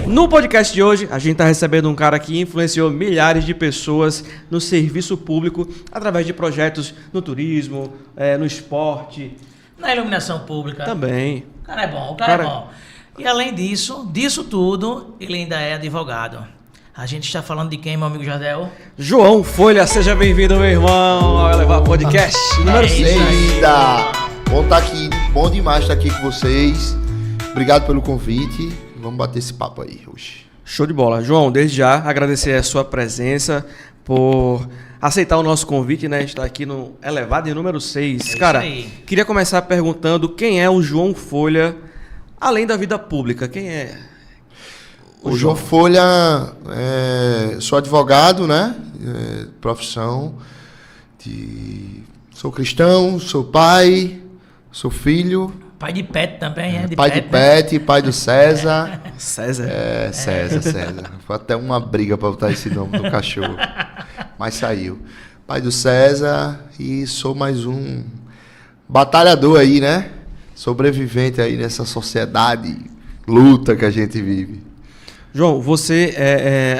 No podcast de hoje, a gente está recebendo um cara que influenciou milhares de pessoas no serviço público através de projetos no turismo, no esporte. Na iluminação pública. Também. O cara é bom, o cara é bom. E além disso tudo, ele ainda é advogado. A gente está falando de quem, meu amigo Jardel? João Folha, seja bem-vindo, meu irmão, ao Elevar Podcast número 6. Bom estar aqui, bom demais estar aqui com vocês. Obrigado pelo convite. Vamos bater esse papo aí hoje. Show de bola. João, desde já agradecer a sua presença por aceitar o nosso convite, né? Estar aqui no Elevado de número 6. Cara, queria começar perguntando quem é o João Folha, além da vida pública. Quem é? O João Folha, sou advogado, né? Profissão. Sou cristão, sou pai, sou filho. Pai de pet também, pai de pet, pai do César. César? César. Foi até uma briga para botar esse nome no cachorro. Mas saiu. Pai do César e sou mais um batalhador aí, né? Sobrevivente aí nessa sociedade, luta que a gente vive. João, você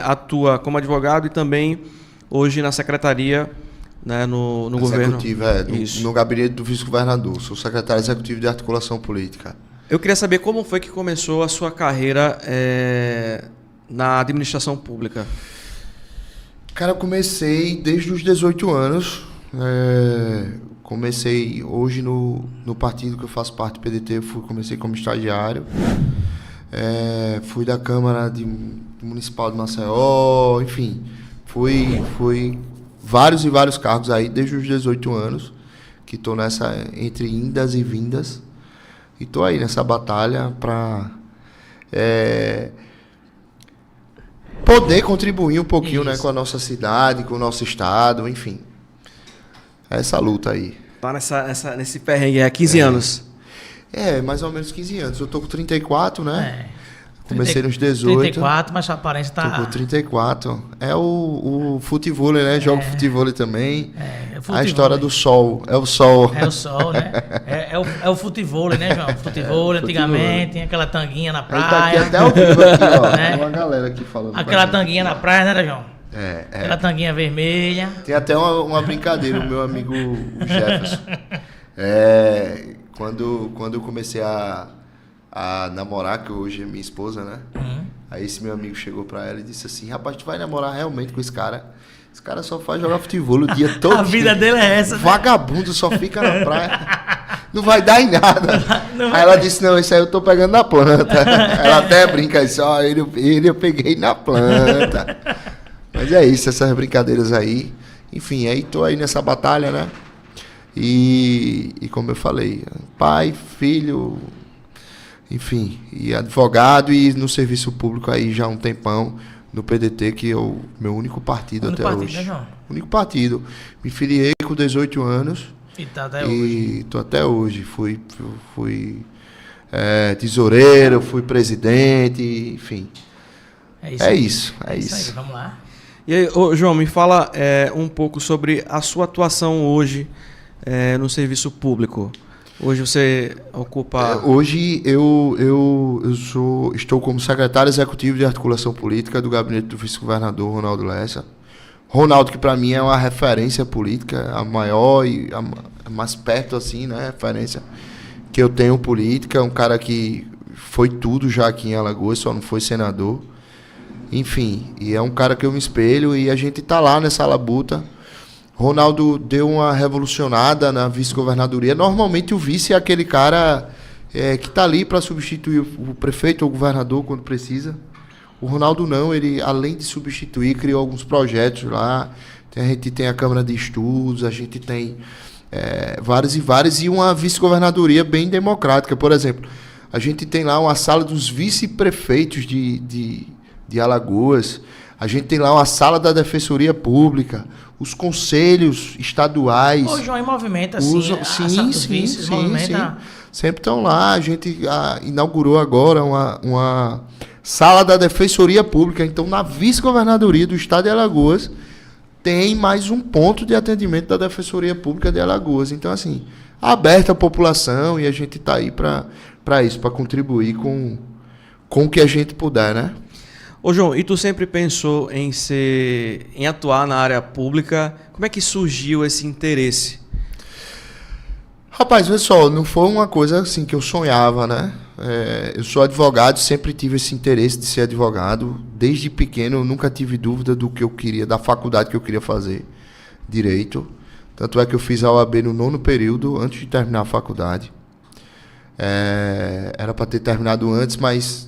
atua como advogado e também hoje na secretaria, né, no governo. Executivo, no gabinete do vice-governador. Sou secretário executivo de articulação política. Eu queria saber como foi que começou a sua carreira na administração pública. Cara, eu comecei desde os 18 anos. Comecei hoje no partido que eu faço parte do PDT. Comecei como estagiário. Fui da Câmara Municipal de Maceió, enfim. Fui vários e vários cargos aí desde os 18 anos, que estou nessa entre indas e vindas. E estou aí nessa batalha para poder contribuir um pouquinho, né, com a nossa cidade, com o nosso estado, enfim. Essa luta aí. Tá nesse perrengue há 15 anos. Mais ou menos 15 anos. Eu tô com 34, né? Comecei nos 18. 34, mas sua aparência tá... Tô com 34. É o futevôlei, né? Jogo futevôlei também. A história do sol. É o sol. É o sol, né? É o futevôlei, né, João? Futevôlei, antigamente, tinha aquela tanguinha na praia. Tá aqui até ao vivo aqui, ó. Tem uma galera aqui falando. Aquela tanguinha na praia, né, João? Aquela tanguinha vermelha. Tem até uma brincadeira, o meu amigo Jefferson. Quando eu comecei a namorar, que hoje é minha esposa, né? Aí esse meu amigo chegou pra ela e disse assim: rapaz, tu vai namorar realmente com esse cara? Esse cara só faz jogar futebol o dia todo. A vida dele é essa, né? Vagabundo, só fica na praia. Não vai dar em nada. Aí ela disse: não, isso aí eu tô pegando na planta. Ela até brinca assim: ó, ele eu peguei na planta. Mas é isso, essas brincadeiras aí. Enfim, aí tô aí nessa batalha, né? E como eu falei, pai, filho, enfim, e advogado e no serviço público aí já há um tempão, no PDT, que é o meu único partido até hoje. Né, João? Único partido. Me filiei com 18 anos. E tá até hoje. E tô até hoje. Fui tesoureiro, fui presidente, enfim. É isso. Aí, vamos lá. E aí, João, me fala um pouco sobre a sua atuação hoje no serviço público. Hoje você ocupa... Hoje estou como secretário executivo de articulação política do gabinete do vice-governador Ronaldo Lessa. Ronaldo, que para mim é uma referência política, a maior e a mais perto, assim, né, referência que eu tenho política. Um cara que foi tudo já aqui em Alagoas, só não foi senador. Enfim, e é um cara que eu me espelho e a gente tá lá nessa labuta. Ronaldo deu uma revolucionada na vice-governadoria. Normalmente o vice é aquele cara que está ali para substituir o prefeito ou o governador quando precisa. O Ronaldo não, ele além de substituir, criou alguns projetos lá. A gente tem a Câmara de Estudos, a gente tem vários e uma vice-governadoria bem democrática. Por exemplo, a gente tem lá uma sala dos vice-prefeitos de Alagoas. A gente tem lá uma sala da Defensoria Pública, os conselhos estaduais. Ô, João, em movimento, assim, sim. Sempre estão lá. A gente inaugurou agora uma sala da Defensoria Pública. Então, na vice-governadoria do estado de Alagoas, tem mais um ponto de atendimento da Defensoria Pública de Alagoas. Então, assim, aberta à população e a gente está aí para isso, para contribuir com o que a gente puder, né? Ô João, e tu sempre pensou em atuar na área pública? Como é que surgiu esse interesse? Rapaz, vê só, não foi uma coisa assim que eu sonhava, né? Eu sou advogado, sempre tive esse interesse de ser advogado. Desde pequeno eu nunca tive dúvida do que eu queria, da faculdade que eu queria fazer, direito. Tanto é que eu fiz a OAB no 9º período, antes de terminar a faculdade. Era para ter terminado antes, mas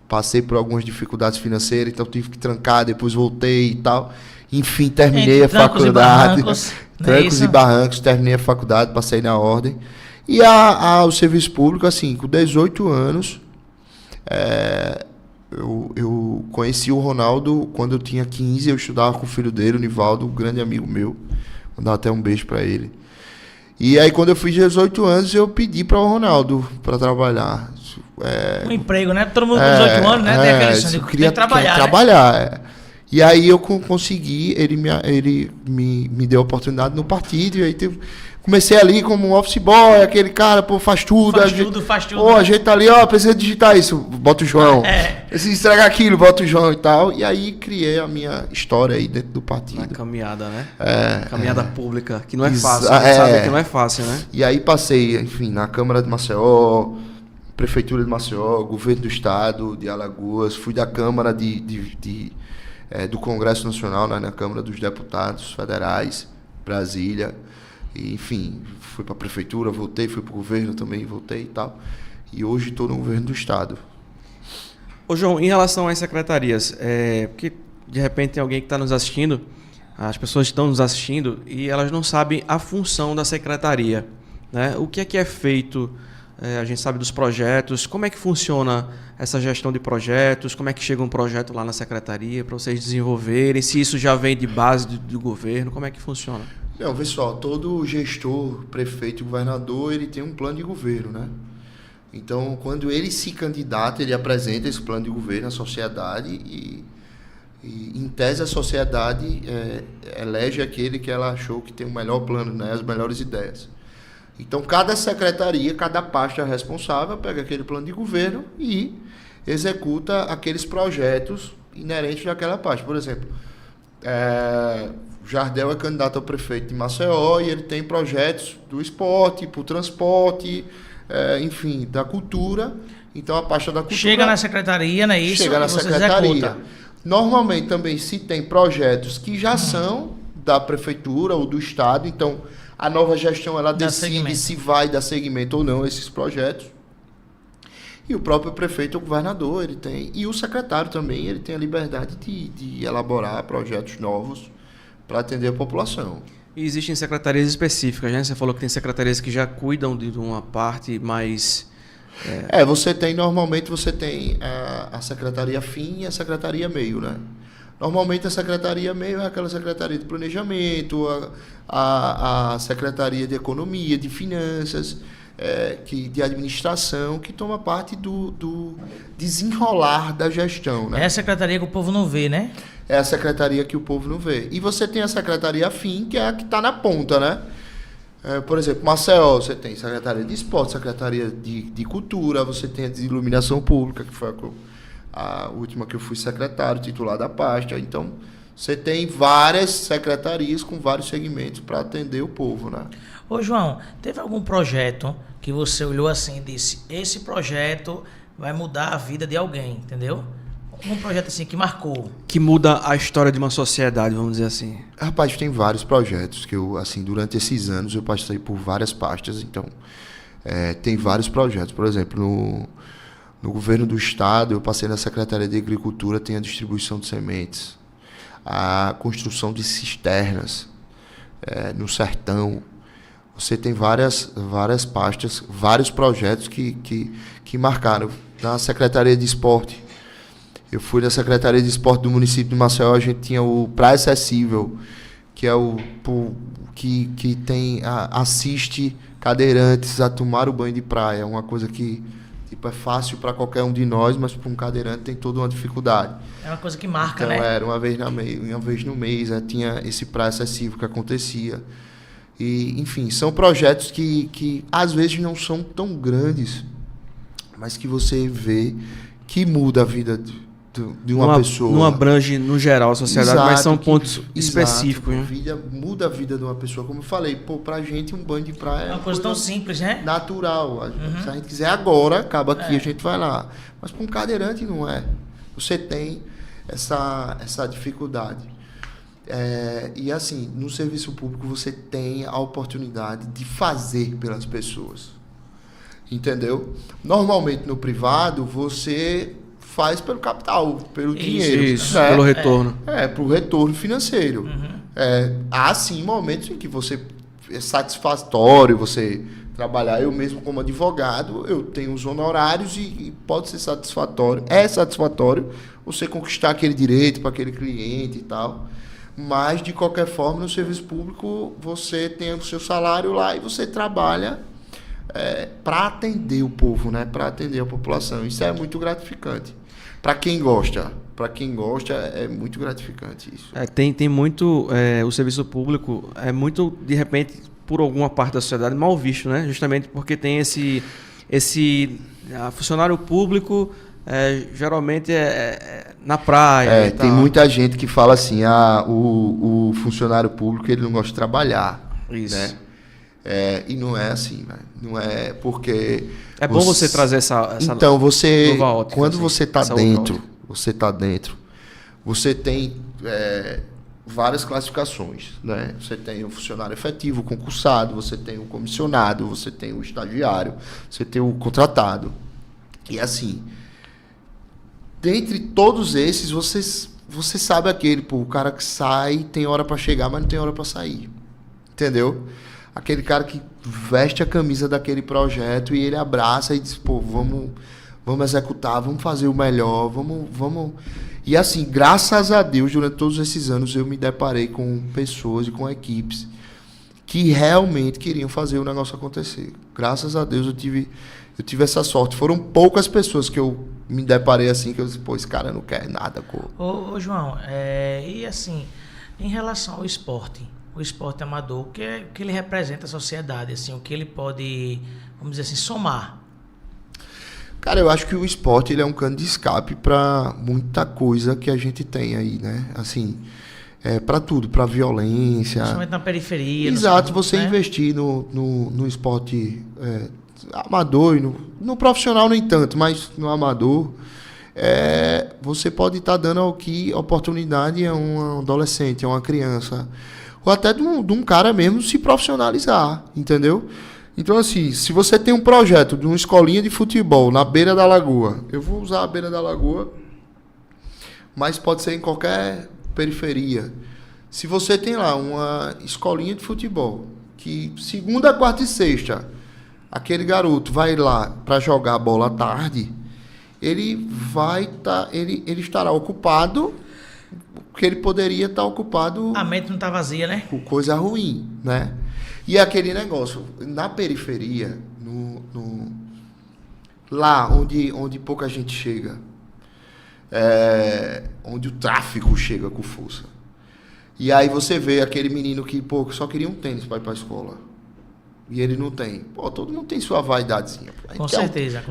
passei por algumas dificuldades financeiras, então tive que trancar, depois voltei e tal. Enfim, terminei a faculdade. Trancos e barrancos, terminei a faculdade, passei na ordem. E o serviço público, assim, com 18 anos, eu conheci o Ronaldo quando eu tinha 15, eu estudava com o filho dele, o Nivaldo, um grande amigo meu. Vou dar até um beijo para ele. E aí, quando eu fiz 18 anos, eu pedi para o Ronaldo para trabalhar. Um emprego, né? Todo mundo com 18 anos, né? Tem aquele sonho de queria trabalhar. Né? E aí eu consegui, ele me deu a oportunidade no partido, e aí comecei ali como um office boy, aquele cara, pô, faz tudo. Faz tudo. Pô, a gente tá ali, precisa digitar isso, bota o João. Precisa entregar aquilo, bota o João e tal. E aí criei a minha história aí dentro do partido. Na caminhada, né? Caminhada pública, que não é fácil, sabe que não é fácil, né? E aí passei, enfim, na Câmara de Maceió, Prefeitura de Maceió, Governo do Estado de Alagoas, fui da Câmara do Congresso Nacional, né, na Câmara dos Deputados Federais, Brasília, e, enfim, fui para a Prefeitura, voltei, fui para o Governo também, voltei e tal, e hoje estou no Governo do Estado. Ô João, em relação às secretarias, porque de repente tem alguém que está nos assistindo, as pessoas estão nos assistindo e elas não sabem a função da secretaria, né? O que é feito? A gente sabe dos projetos, como é que funciona essa gestão de projetos, como é que chega um projeto lá na secretaria para vocês desenvolverem, se isso já vem de base do governo, como é que funciona? Não, pessoal, todo gestor, prefeito e governador, ele tem um plano de governo, né? Então, quando ele se candidata, ele apresenta esse plano de governo à sociedade e em tese, a sociedade elege aquele que ela achou que tem o melhor plano, né? As melhores ideias. Então, cada secretaria, cada pasta responsável pega aquele plano de governo e executa aqueles projetos inerentes àquela pasta. Por exemplo, Jardel é candidato a prefeito de Maceió e ele tem projetos do esporte, para o transporte, enfim, da cultura. Então, a pasta da cultura... Chega na secretaria, não é isso? Chega na secretaria. Normalmente, também, se tem projetos que já são da prefeitura ou do estado, então... A nova gestão ela decide se vai dar seguimento ou não a esses projetos. E o próprio prefeito ou governador, ele tem, e o secretário também, ele tem a liberdade de elaborar projetos novos para atender a população. E existem secretarias específicas, né? Você falou que tem secretarias que já cuidam de uma parte mais... Normalmente você tem a secretaria fim e a secretaria meio, né? Normalmente a secretaria meio é aquela secretaria de planejamento, a secretaria de economia, de finanças, de administração, que toma parte do desenrolar da gestão, né? É a secretaria que o povo não vê, né? É a secretaria que o povo não vê. E você tem a secretaria fim, que é a que está na ponta, né? Por exemplo, Maceió, você tem secretaria de esporte, secretaria de cultura, você tem a de iluminação pública, que foi a última que eu fui secretário, titular da pasta. Então, você tem várias secretarias com vários segmentos para atender o povo, né? Ô, João, teve algum projeto que você olhou assim e disse, esse projeto vai mudar a vida de alguém, entendeu? Um projeto assim que marcou. Que muda a história de uma sociedade, vamos dizer assim. Rapaz, tem vários projetos que eu, assim, durante esses anos eu passei por várias pastas, então tem vários projetos. Por exemplo, no governo do estado, eu passei na Secretaria de Agricultura, tem a distribuição de sementes, a construção de cisternas no sertão. Você tem várias pastas, vários projetos que marcaram. Na Secretaria de Esporte, eu fui na Secretaria de Esporte do município de Maceió, a gente tinha o Praia Acessível, que é que assiste cadeirantes a tomar o banho de praia. É uma coisa que é fácil para qualquer um de nós, mas para um cadeirante tem toda uma dificuldade. É uma coisa que marca, então, né? Era uma vez no mês, tinha esse Praia Acessível que acontecia. E, enfim, são projetos que às vezes não são tão grandes, mas que você vê que muda a vida de uma pessoa. Não abrange no geral a sociedade, Exato, mas são pontos específicos. Né? Muda a vida de uma pessoa. Como eu falei, pra gente um banho de praia é uma coisa tão simples, né? Natural. Se a gente quiser agora, acaba aqui, a gente vai lá. Mas para um cadeirante não é. Você tem essa dificuldade. E assim, no serviço público você tem a oportunidade de fazer pelas pessoas. Entendeu? Normalmente no privado você faz pelo capital, pelo dinheiro. Isso, pelo retorno. Pro retorno financeiro. Há sim momentos em que você é satisfatório você trabalhar. Eu mesmo como advogado, eu tenho os honorários e pode ser satisfatório. É satisfatório você conquistar aquele direito para aquele cliente e tal. Mas, de qualquer forma, no serviço público, você tem o seu salário lá e você trabalha para atender o povo, né? Para atender a população. Isso é muito gratificante. Para quem gosta, é muito gratificante isso. Tem muito... o serviço público é muito, de repente, por alguma parte da sociedade, mal visto, né? Justamente porque tem esse funcionário público... geralmente na praia. Tem muita gente que fala assim, o funcionário público ele não gosta de trabalhar. Isso. Né? E não é assim, né? Não é porque... É bom você trazer essa então, nova ótica, quando assim, você está dentro, você tem várias classificações, né? Você tem o funcionário efetivo, o concursado, você tem o comissionado, você tem o estagiário, você tem o contratado. E assim... Dentre todos esses, você sabe o cara que sai, tem hora para chegar, mas não tem hora para sair. Entendeu? Aquele cara que veste a camisa daquele projeto e ele abraça e diz, vamos executar, vamos fazer o melhor, vamos... E assim, graças a Deus, durante todos esses anos, eu me deparei com pessoas e com equipes que realmente queriam fazer o negócio acontecer. Graças a Deus eu tive essa sorte. Foram poucas pessoas que eu me deparei assim, que eu disse, esse cara não quer nada. Ô João, e assim, em relação ao esporte, o esporte amador, o que ele representa à sociedade, assim, o que ele pode, vamos dizer assim, somar? Cara, eu acho que o esporte ele é um cano de escape para muita coisa que a gente tem aí, né? Assim, para tudo, para violência. Principalmente na periferia. Exato, você investir no esporte amador, no profissional nem tanto, mas no amador, você pode estar dando oportunidade a um adolescente, a uma criança, ou até de um cara mesmo se profissionalizar, entendeu? Então, assim, se você tem um projeto de uma escolinha de futebol na beira da lagoa, eu vou usar a beira da lagoa, mas pode ser em qualquer periferia. Se você tem lá uma escolinha de futebol, que segunda, quarta e sexta, aquele garoto vai lá para jogar bola à tarde, ele estará ocupado, porque ele poderia estar ocupado... A mente não está vazia, né? Com coisa ruim, né? E aquele negócio, na periferia, lá onde pouca gente chega, onde o tráfico chega com força. E aí você vê aquele menino que só queria um tênis para ir para a escola. E ele não tem. Todo mundo tem sua vaidadezinha. Com certeza.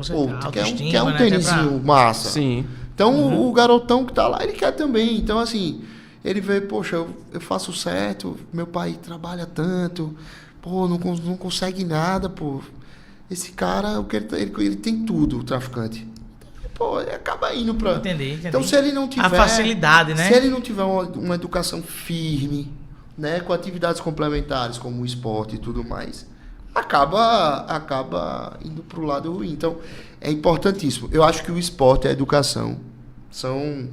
Quer um tênisinho massa. Sim. Então o garotão que tá lá, ele quer também. Então assim, ele vê, eu faço certo, meu pai trabalha tanto, não consegue nada, Esse cara, ele tem tudo, o traficante. Ele acaba indo para... Entendi. Então se ele não tiver... A facilidade, né? Se ele não tiver uma educação firme, né, com atividades complementares, como o esporte e tudo mais, acaba indo para o lado ruim. Então, é importantíssimo. Eu acho que o esporte e a educação são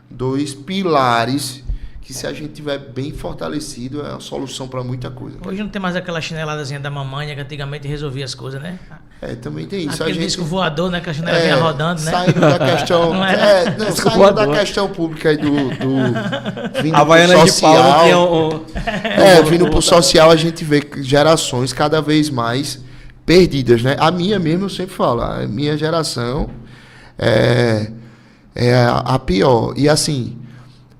dois pilares que, se a gente tiver bem fortalecido, é a solução para muita coisa. Hoje não tem mais aquela chineladazinha da mamãe que antigamente resolvia as coisas, né? Também tem isso. Aquele disco voador, né? Que a chinela vinha rodando, né? Saindo da questão... saindo da questão pública aí do vindo pro social. Vindo pro social, a gente vê gerações cada vez mais perdidas, né? A minha mesmo, eu sempre falo, a minha geração é a pior. E assim...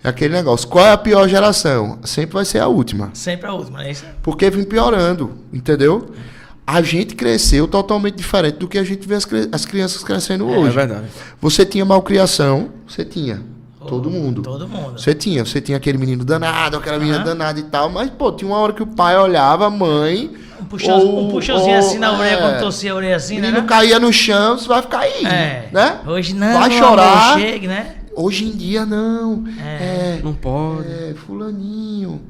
aquele negócio. Qual é a pior geração? Sempre vai ser a última. Sempre a última, é isso? Porque vem piorando, entendeu? A gente cresceu totalmente diferente do que a gente vê as crianças crescendo hoje. É verdade. Você tinha malcriação, Você tinha. Todo mundo. Todo mundo. Você tinha aquele menino danado, aquela menina danada e tal, mas, pô, tinha uma hora que o pai olhava, a mãe... Um puxãozinho assim na orelha, quando torcia a orelha assim, o né? menino caía no chão, você vai ficar aí, né? Hoje não, vai chorar. Amor, chegue, né? Hoje em dia, não. Não pode. Fulaninho...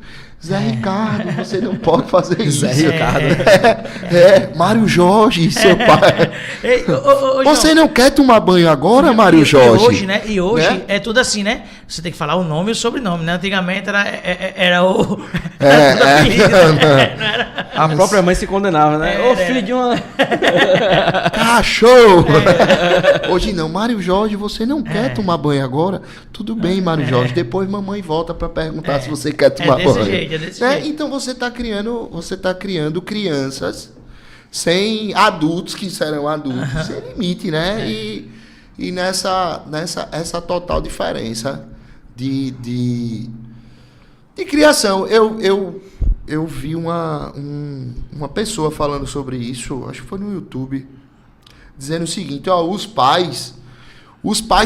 Zé Ricardo, você não pode fazer isso. Zé Ricardo. Mário Jorge, seu pai. Ei, você não quer tomar banho agora, Mário Jorge? E hoje, né? É tudo assim, né? Você tem que falar o nome e o sobrenome, né? Antigamente era o... A própria mãe se condenava, né? Ô, filho de uma... Cachorro! Hoje não. Mário Jorge, você não quer tomar banho agora? Tudo bem, Mário Jorge. Depois mamãe volta para perguntar se você quer tomar banho. Desse jeito. Então você está criando crianças sem adultos que serão adultos, sem limite, né? E essa total diferença de criação. Eu vi uma pessoa falando sobre isso, acho que foi no YouTube, dizendo o seguinte, os pais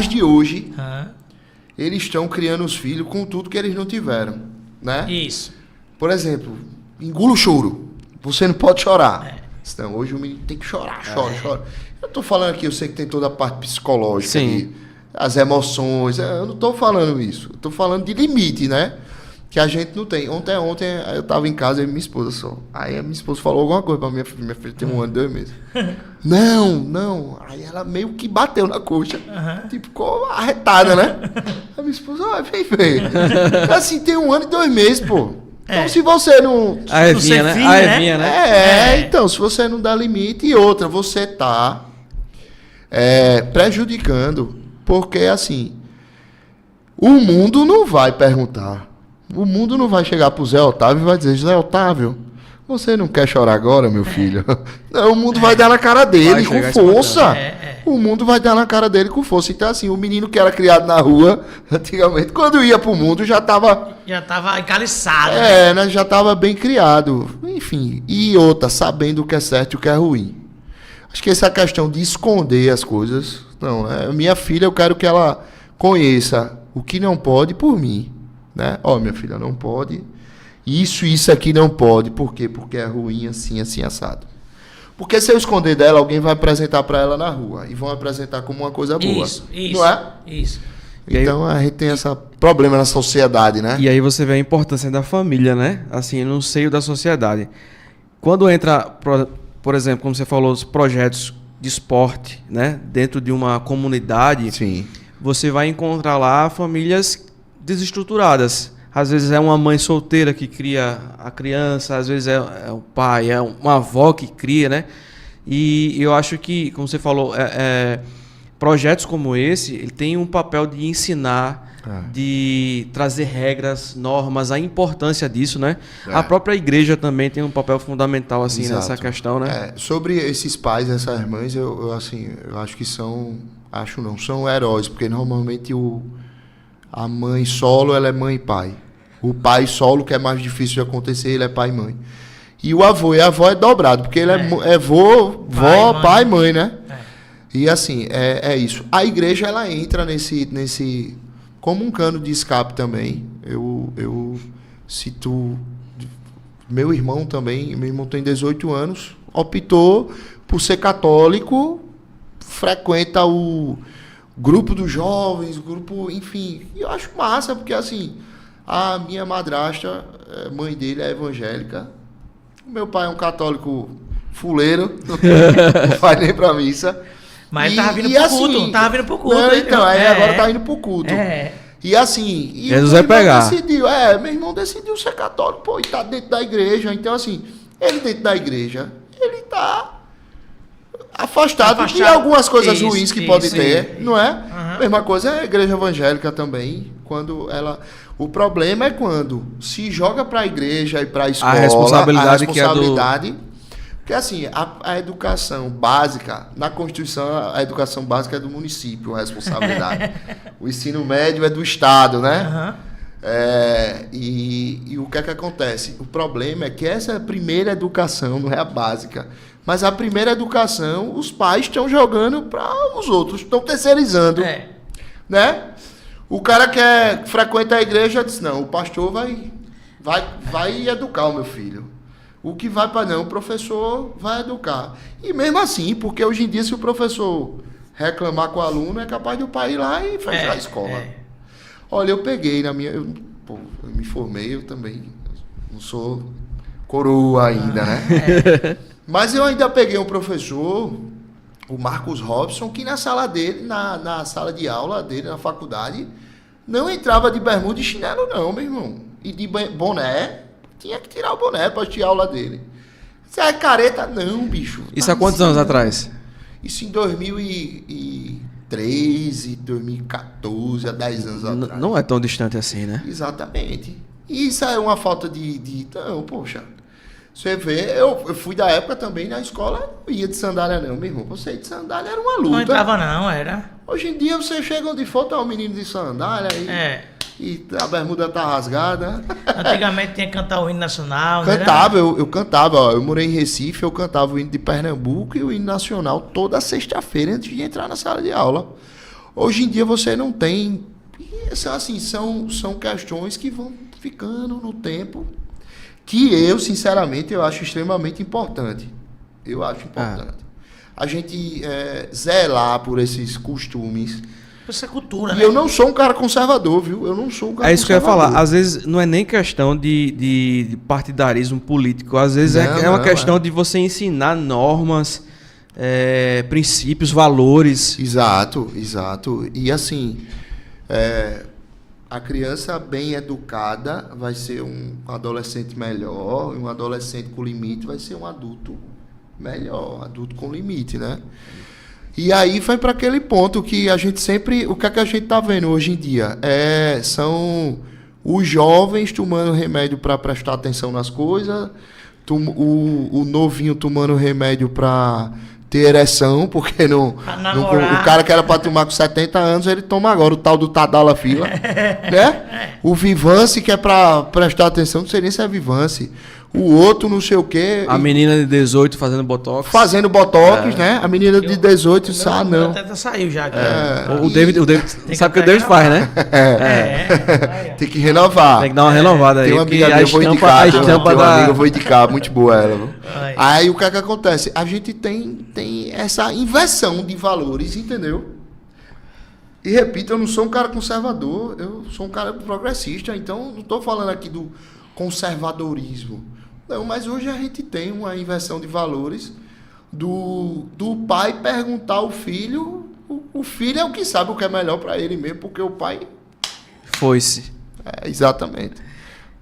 de hoje, eles estão criando os filhos com tudo que eles não tiveram, né? Isso. Por exemplo, engula o choro. Você não pode chorar. Então, hoje o menino tem que chorar, chora. Eu tô falando aqui, eu sei que tem toda a parte psicológica, as emoções, eu não tô falando isso. Eu tô falando de limite, né? Que a gente não tem. Ontem eu tava em casa e minha esposa só. Aí a minha esposa falou alguma coisa pra minha filha. Minha filha tem 1 ano e 2 meses. Não. Aí ela meio que bateu na coxa. Tipo, ficou arretada, né? A minha esposa, vem. Assim, tem 1 ano e 2 meses, pô. Então, se você não... A Evinha, né? Filho, a Evinha, né? Então, se você não dá limite. E outra, você tá prejudicando. Porque, assim, o mundo não vai perguntar. O mundo não vai chegar pro Zé Otávio e vai dizer, Zé Otávio, você não quer chorar agora, meu filho? Não, o mundo vai dar na cara dele com força. O mundo vai dar na cara dele com força. Então, assim, o menino que era criado na rua, antigamente, quando ia pro mundo, já tava encaliçado. Né? Já tava bem criado. Enfim, e outra, sabendo o que é certo e o que é ruim. Acho que essa questão de esconder as coisas, não, né? Minha filha, eu quero que ela conheça o que não pode por mim, né? Minha filha, não pode. Isso aqui não pode. Por quê? Porque é ruim assim, assado. Porque se eu esconder dela, alguém vai apresentar para ela na rua. E vão apresentar como uma coisa boa. Isso. Não é? Isso. Então a gente tem esse problema na sociedade, né? E aí você vê a importância da família, né? Assim, no seio da sociedade. Quando entra, por exemplo, como você falou, os projetos de esporte, né? Dentro de uma comunidade, sim, você vai encontrar lá famílias desestruturadas. Às vezes é uma mãe solteira que cria a criança, às vezes é o pai, é uma avó que cria, né? E eu acho que, como você falou, projetos como esse, ele tem um papel de ensinar, de trazer regras, normas, a importância disso, né? A própria igreja também tem um papel fundamental assim nessa questão, né? Sobre esses pais, essas mães, eu acho que são heróis, porque normalmente a mãe solo, ela é mãe e pai. O pai solo, que é mais difícil de acontecer, ele é pai e mãe. E o avô, é dobrado, porque ele é vó, pai e mãe, né? E assim, é isso. A igreja, ela entra nesse como um cano de escape também. Eu cito meu irmão também. Meu irmão tem 18 anos, optou por ser católico, frequenta o grupo dos jovens, enfim. E eu acho massa, porque assim, a minha madrasta, mãe dele, é evangélica. O meu pai é um católico fuleiro, não vai nem pra missa. Mas ele tava vindo pro culto, assim, tava vindo pro culto. Não, então, agora tá indo pro culto. E assim, Jesus vai pegar. Meu irmão decidiu ser católico, pô, e tá dentro da igreja. Então, assim, ele dentro da igreja, ele tá afastado de algumas coisas ruins que pode ter, não é? Mesma coisa é a igreja evangélica também, quando ela... O problema é quando se joga para a igreja e para a escola, a responsabilidade que é do... Porque assim, a educação básica, na Constituição, a educação básica é do município, a responsabilidade. O ensino médio é do Estado, né? E o que é que acontece? O problema é que essa primeira educação não é a básica. Mas a primeira educação, os pais estão jogando para os outros, estão terceirizando. né? O cara que frequenta a igreja diz, não, o pastor vai educar o meu filho. O que vai para não, o professor vai educar. E mesmo assim, porque hoje em dia, se o professor reclamar com o aluno, é capaz de o pai ir lá e fechar a escola. Olha, eu peguei na minha... eu me formei, eu também não sou coroa ainda, né? Mas eu ainda peguei um professor, o Marcos Robson, que na sala dele, na sala de aula dele, na faculdade, não entrava de bermuda e chinelo não, meu irmão. E de boné, tinha que tirar o boné para assistir a aula dele. Isso é careta não, bicho. Isso há quantos anos atrás? Isso em 2013, 2014, há 10 anos atrás. Não é tão distante assim, né? Exatamente. E isso é uma falta de... Não, poxa. Você vê, eu fui da época também na escola, não ia de sandália não, meu irmão. Você ir de sandália era uma luta. Não entrava não, era. Hoje em dia você chega onde for, tá um menino de sandália e a bermuda tá rasgada. Antigamente tinha que cantar o hino nacional, né? Cantava, eu cantava, ó, eu morei em Recife, eu cantava o hino de Pernambuco e o hino nacional toda sexta-feira antes de entrar na sala de aula. Hoje em dia você não tem... Assim, são questões que vão ficando no tempo, que eu, sinceramente, eu acho extremamente importante. Eu acho importante. A gente zelar por esses costumes. Essa cultura, E né? eu não sou um cara conservador, viu? Eu não sou um cara conservador. É isso que eu ia falar. Às vezes não é nem questão de partidarismo político. Às vezes é uma questão de você ensinar normas, princípios, valores. Exato. E assim, a criança bem educada vai ser um adolescente melhor, e um adolescente com limite vai ser um adulto melhor, adulto com limite, né? E aí vai para aquele ponto que a gente sempre... O que é que a gente tá vendo hoje em dia? São os jovens tomando remédio para prestar atenção nas coisas, o novinho tomando remédio para ter ereção, porque o cara que era para tomar com 70 anos, ele toma agora o tal do Tadalafila, né? O Vivance, que é para prestar atenção, não sei nem se é Vivance. O outro, não sei o quê. A menina de 18 fazendo botox. Fazendo botox, né? A menina de 18, não. Até saiu já aqui. O David sabe que o David faz, né? Tem que renovar. Tem que dar uma renovada aí. Tem uma amiga minha, eu vou indicar. Eu vou indicar, muito boa ela. Viu? Aí o que é que acontece? A gente tem essa inversão de valores, entendeu? E repito, eu não sou um cara conservador, eu sou um cara progressista, então não estou falando aqui do conservadorismo. Não, mas hoje a gente tem uma inversão de valores do pai perguntar ao filho. O filho é o que sabe o que é melhor para ele mesmo, porque o pai... Foi-se. Exatamente.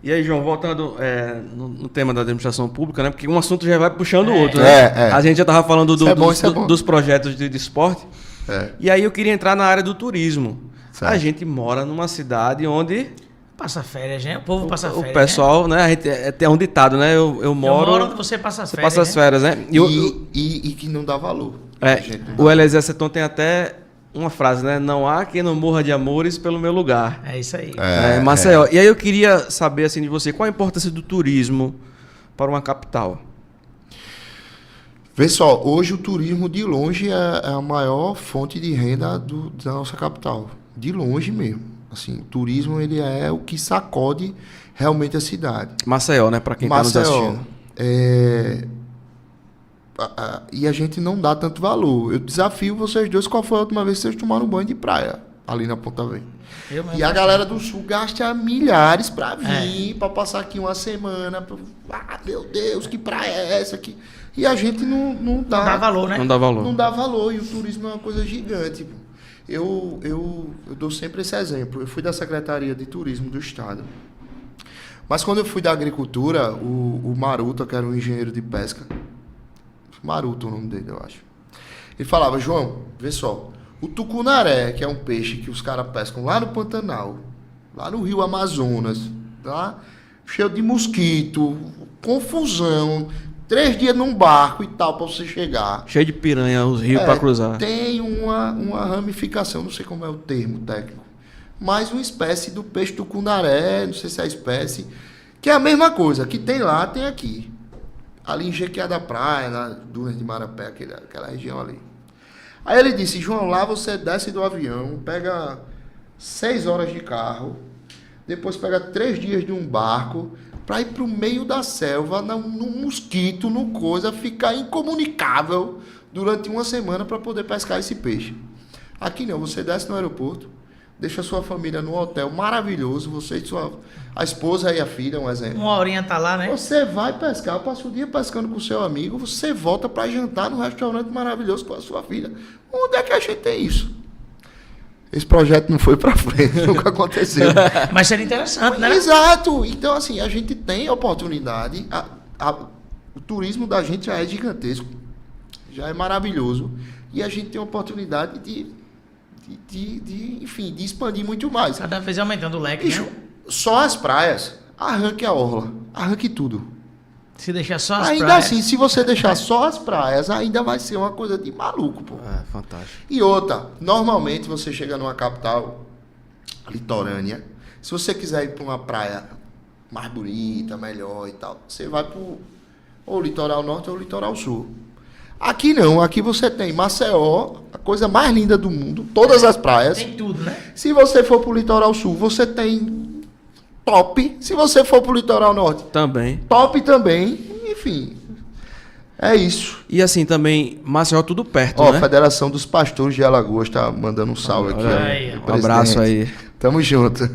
E aí, João, voltando no tema da administração pública, né? Porque um assunto já vai puxando o outro, né? A gente já estava falando dos projetos de esporte. E aí eu queria entrar na área do turismo. Certo. A gente mora numa cidade onde... Passa férias, né? O povo passa férias. O pessoal, né? A gente, é um ditado, né? Eu moro onde você passa as férias. Você passa as férias, né? E que não dá valor. O Eliezer Seton tem até uma frase, né? Não há quem não morra de amores pelo meu lugar. É isso aí. Maceió. E aí eu queria saber, assim, de você, qual a importância do turismo para uma capital? Vê só, hoje o turismo de longe é a maior fonte de renda da nossa capital. De longe mesmo. Assim, o turismo ele é o que sacode realmente a cidade. Maceió, né? Para quem está nos assistindo. E a gente não dá tanto valor. Eu desafio vocês dois, qual foi a última vez que vocês tomaram banho de praia ali na Ponta Verde? E a galera do Sul gasta milhares para vir, para passar aqui uma semana. Meu Deus, que praia é essa aqui? E a gente não dá valor, né? Não dá valor. Não dá valor. E o turismo é uma coisa gigante. Eu dou sempre esse exemplo. Eu fui da Secretaria de Turismo do Estado. Mas quando eu fui da Agricultura, o Maruta, que era um engenheiro de pesca, Maruta o nome dele, eu acho. Ele falava, João, vê só, o tucunaré, que é um peixe que os caras pescam lá no Pantanal, lá no Rio Amazonas, tá? Cheio de mosquito, confusão, 3 dias num barco e tal, para você chegar. Cheio de piranha, os rios para cruzar. Tem uma ramificação, não sei como é o termo técnico, mas uma espécie do peixe tucunaré, não sei se é a espécie, que é a mesma coisa, que tem lá, tem aqui. Ali em Jequié da Praia, na Dunas de Marapé, aquela região ali. Aí ele disse, João, lá você desce do avião, pega 6 horas de carro, depois pega 3 dias de um barco para ir para o meio da selva, num mosquito, no coisa, ficar incomunicável durante uma semana para poder pescar esse peixe. Aqui não, você desce no aeroporto, deixa a sua família num hotel maravilhoso, você e a esposa e a filha, um exemplo. Uma horinha tá lá, né? Você vai pescar, passa o dia pescando com o seu amigo, você volta para jantar num restaurante maravilhoso com a sua filha. Onde é que a gente tem isso? Esse projeto não foi para frente, nunca aconteceu. Mas seria interessante, né? Exato. Então, assim, a gente tem oportunidade. O turismo da gente já é gigantesco, já é maravilhoso. E a gente tem a oportunidade enfim, de expandir muito mais. Cada vez aumentando o leque, Bicho, né? só as praias, arranque a orla, arranque tudo. Se deixar só as Ainda praias... assim, se você deixar só as praias, ainda vai ser uma coisa de maluco, pô. É, fantástico. E outra, normalmente você chega numa capital litorânea, se você quiser ir para uma praia mais bonita, melhor e tal, você vai para o litoral norte ou o litoral sul. Aqui não, aqui você tem Maceió, a coisa mais linda do mundo, todas as praias. Tem tudo, né? Se você for para o litoral sul, você tem top. Se você for para o litoral norte, Também. top também. Enfim, é isso. E assim, também, Maceió tudo perto, Ó, né? a Federação dos Pastores de Alagoas tá mandando um salve aqui. Olha ó, aí, pro Um abraço presidente. aí. Tamo junto.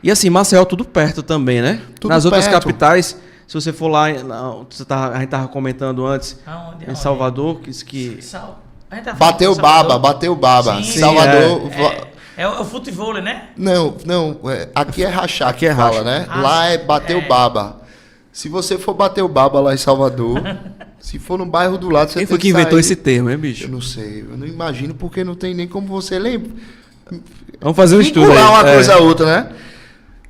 E assim, Maceió tudo perto também, né? Tudo Nas outras perto. capitais, se você for lá, a gente tava comentando antes, Aonde? em Salvador, que A gente tá falando Bateu de Salvador. bateu baba. Sim, Salvador. É o futebol, né? Não, aqui é rachar, Aqui é que fala, racha. né? Ah, Lá é bateu baba. Se você for bater o baba lá em Salvador, se for no bairro do lado, você Quem tem foi que inventou sair. esse termo, hein, Eu bicho? não sei, eu não imagino porque não tem nem como você lembrar. Vamos fazer um estudo aí. Vincular uma É. coisa a outra, né?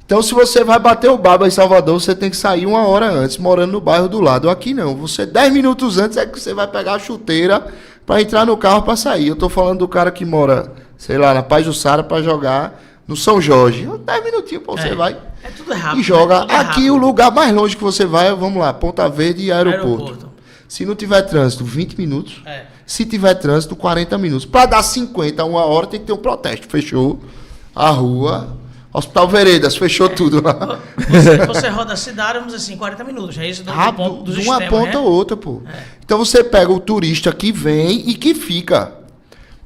Então, se você vai bater o baba em Salvador, você tem que sair 1 hora antes, morando no bairro do lado. Aqui não. Você 10 minutos antes é que você vai pegar a chuteira para entrar no carro para sair. Eu tô falando do cara que mora, sei lá, na Pajuçara para jogar no São Jorge. 10 minutinhos, pô, você vai É tudo rápido. e joga. né? Tudo é Aqui rápido. o lugar mais longe que você vai, vamos lá, Ponta Verde e aeroporto. Se não tiver trânsito, 20 minutos. É. Se tiver trânsito, 40 minutos. Para dar 50, 1 hora, tem que ter um protesto. Fechou a rua. Hospital Veredas, fechou tudo lá. Você roda a cidade, vamos dizer assim, 40 minutos. É isso do Rápido, ponto dos de uma extremos, ponta né? a outra, pô. Então você pega o turista que vem e que fica.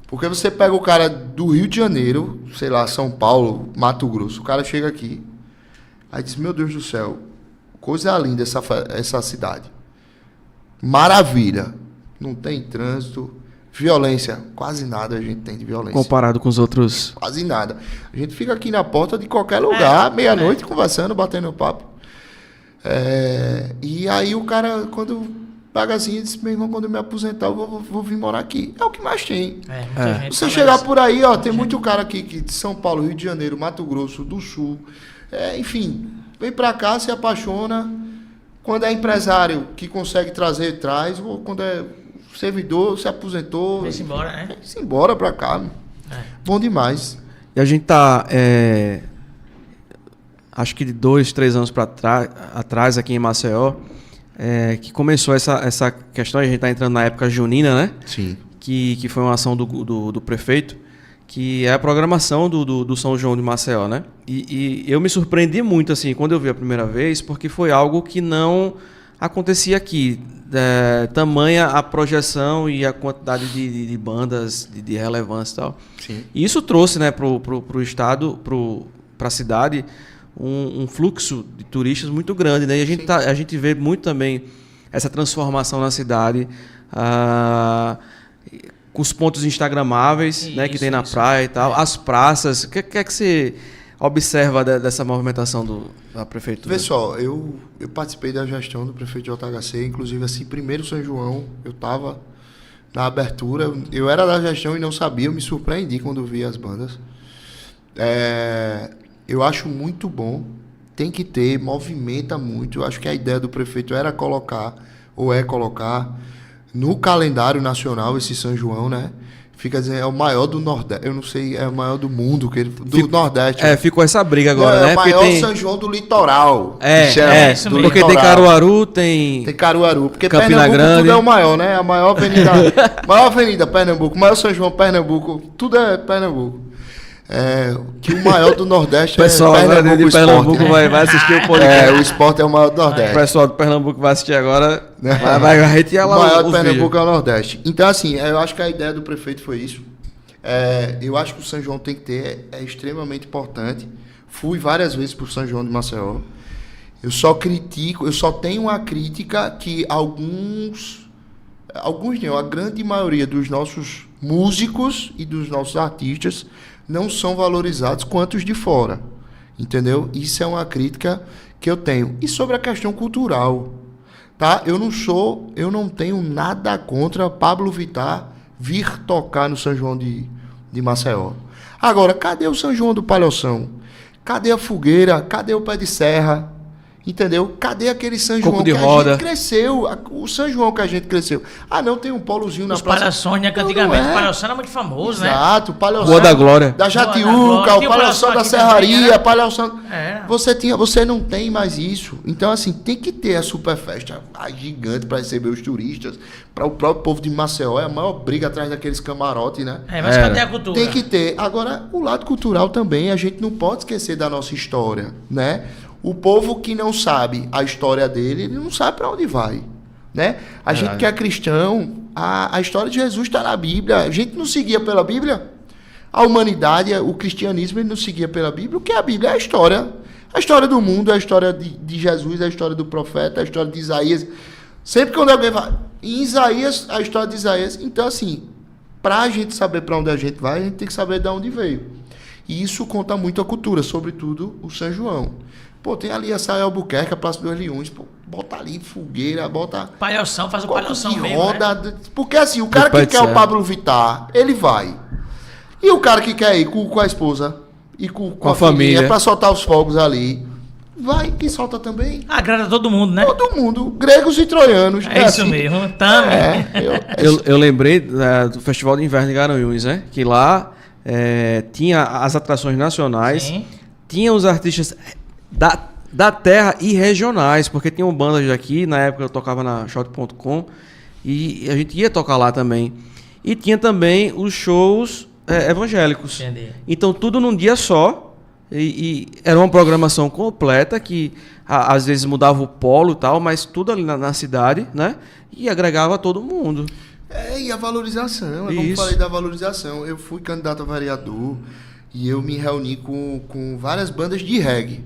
Porque você pega o cara do Rio de Janeiro, sei lá, São Paulo, Mato Grosso. O cara chega aqui. Aí diz, meu Deus do céu, coisa linda essa cidade. Maravilha. Não tem trânsito. Violência, quase nada a gente tem de violência. Comparado com os outros. Quase nada. A gente fica aqui na porta de qualquer lugar, meia-noite, conversando, batendo papo. E aí o cara, quando paga assim, diz, meu irmão, quando eu me aposentar, eu vou vir morar aqui. É o que mais tem. Muita gente Você fala chegar isso. por aí, ó, tem muito cara aqui de São Paulo, Rio de Janeiro, Mato Grosso, do Sul. Enfim, vem pra cá, se apaixona. Quando é empresário que consegue trazer, traz. Ou quando é servidor, se aposentou. Vem-se embora, né? Vem-se embora pra cá. Bom demais. E a gente tá, acho que de 2, 3 anos atrás, aqui em Maceió, que começou essa questão, a gente tá entrando na época junina, né? Sim. Que foi uma ação do prefeito, que é a programação do São João de Maceió, né? E eu me surpreendi muito, assim, quando eu vi a primeira vez, porque foi algo que não acontecia aqui. Tamanha a projeção e a quantidade de bandas de relevância e tal. Sim. E isso trouxe, né, pro estado, para a cidade, um fluxo de turistas muito grande, né? E a gente vê muito também essa transformação na cidade, com os pontos instagramáveis, né, que tem na praia e tal, as praças. O que é que você observa dessa movimentação da prefeitura? Pessoal, eu participei da gestão do prefeito JHC, inclusive assim, primeiro São João, eu estava na abertura, eu era da gestão e não sabia, eu me surpreendi quando vi as bandas. Eu acho muito bom, tem que ter, movimenta muito, eu acho que a ideia do prefeito era colocar no calendário nacional esse São João, né? Fica dizendo, é o maior do Nordeste, eu não sei, é o maior do mundo, Nordeste. Ficou essa briga agora, não, né? É o maior São João do litoral. isso do mesmo. Porque tem litoral. Caruaru, tem Caruaru, porque Campina Pernambuco Grande. tudo é o maior, né? A maior avenida Pernambuco, maior São João Pernambuco, maior São João Pernambuco, tudo é Pernambuco. que o maior do Nordeste o pessoal agora de Pernambuco Sport, né? vai assistir o podcast. O Sport é o maior do Nordeste. O pessoal do Pernambuco vai assistir agora, vai retirar lá o maior do Pernambuco é o Nordeste. Então, assim, eu acho que a ideia do prefeito foi isso. Eu acho que o São João tem que ter, é extremamente importante. Fui várias vezes para o São João de Maceió. Eu só tenho uma crítica que a grande maioria dos nossos músicos e dos nossos artistas não são valorizados quanto os de fora, entendeu? Isso é uma crítica que eu tenho. E sobre a questão cultural, tá? Eu não tenho nada contra Pablo Vittar vir tocar no São João de Maceió. Agora, cadê o São João do Palhoção? Cadê a fogueira? Cadê o pé de serra? Entendeu? Cadê aquele São João que a gente cresceu? O São João que a gente cresceu. Não tem um polozinho na praça. Os Palhoções, né? Que antigamente o Palhoção era muito famoso, né? Exato, o Palhoção. Rua da Glória. Da Jatiuca, o Palhoção da Serraria, né? Palhoção. Você não tem mais isso. Então, assim, tem que ter a super festa gigante para receber os turistas. Para o próprio povo de Maceió, é a maior briga atrás daqueles camarotes, né? Mas cadê a cultura? Tem que ter. Agora, o lado cultural também, a gente não pode esquecer da nossa história, né? O povo que não sabe a história dele, ele não sabe para onde vai, né? A gente que é cristão, a história de Jesus está na Bíblia. A gente não seguia pela Bíblia. A humanidade, o cristianismo, ele não seguia pela Bíblia. O que é a Bíblia? É a história. A história do mundo, a história de Jesus, a história do profeta, a história de Isaías. Sempre quando alguém vai... Em Isaías, a história de Isaías. Então, assim, para a gente saber para onde a gente vai, a gente tem que saber de onde veio. E isso conta muito a cultura, sobretudo o São João. Pô, tem ali a Saia Albuquerque, a Praça dos Leões, pô, bota ali fogueira, bota... Palhoção, faz o palhoção mesmo, roda, né? Porque assim, o cara que quer o Pablo Vittar, ele vai. E o cara que quer ir com a esposa e com a família, pra soltar os fogos ali, vai e solta também. Agrada todo mundo, né? Todo mundo, gregos e troianos. É isso assim mesmo, também. Eu lembrei do Festival de Inverno de Garanhuns, né? Que lá tinha as atrações nacionais, sim, tinha os artistas da terra e regionais, porque tinham bandas daqui, na época eu tocava na Shot.com e a gente ia tocar lá também. E tinha também os shows evangélicos. Entendi. Então tudo num dia só, e era uma programação completa que às vezes mudava o polo e tal, mas tudo ali na cidade, né? E agregava todo mundo. E a valorização, como eu falei da valorização. Eu fui candidato a vereador e eu me reuni com várias bandas de reggae.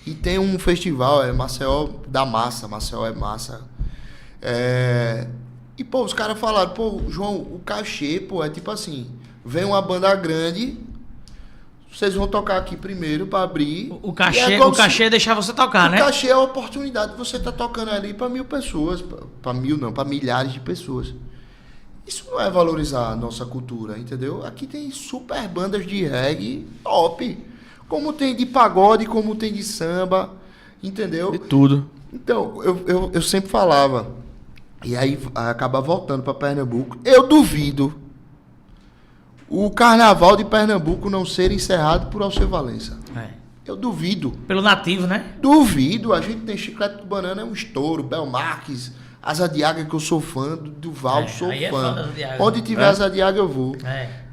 E tem um festival, Maceió da Massa, Maceió é massa. E, pô, os caras falaram, pô, João, o cachê, pô, é tipo assim, vem uma banda grande, vocês vão tocar aqui primeiro pra abrir. O cachê é deixar você tocar, né? O cachê é a oportunidade de você estar tocando ali pra 1.000 pessoas, pra milhares de pessoas. Isso não é valorizar a nossa cultura, entendeu? Aqui tem super bandas de reggae top. Como tem de pagode, como tem de samba, entendeu? De tudo. Então, eu sempre falava, e aí acaba voltando para Pernambuco, eu duvido o Carnaval de Pernambuco não ser encerrado por Alceu Valença. Eu duvido. Pelo nativo, né? Duvido. A gente tem Chiclete do Banana, é um estouro, Bel Marques, Asa de Águia, que eu sou fã, do Val, sou fã. Onde tiver Asa de Águia, eu vou.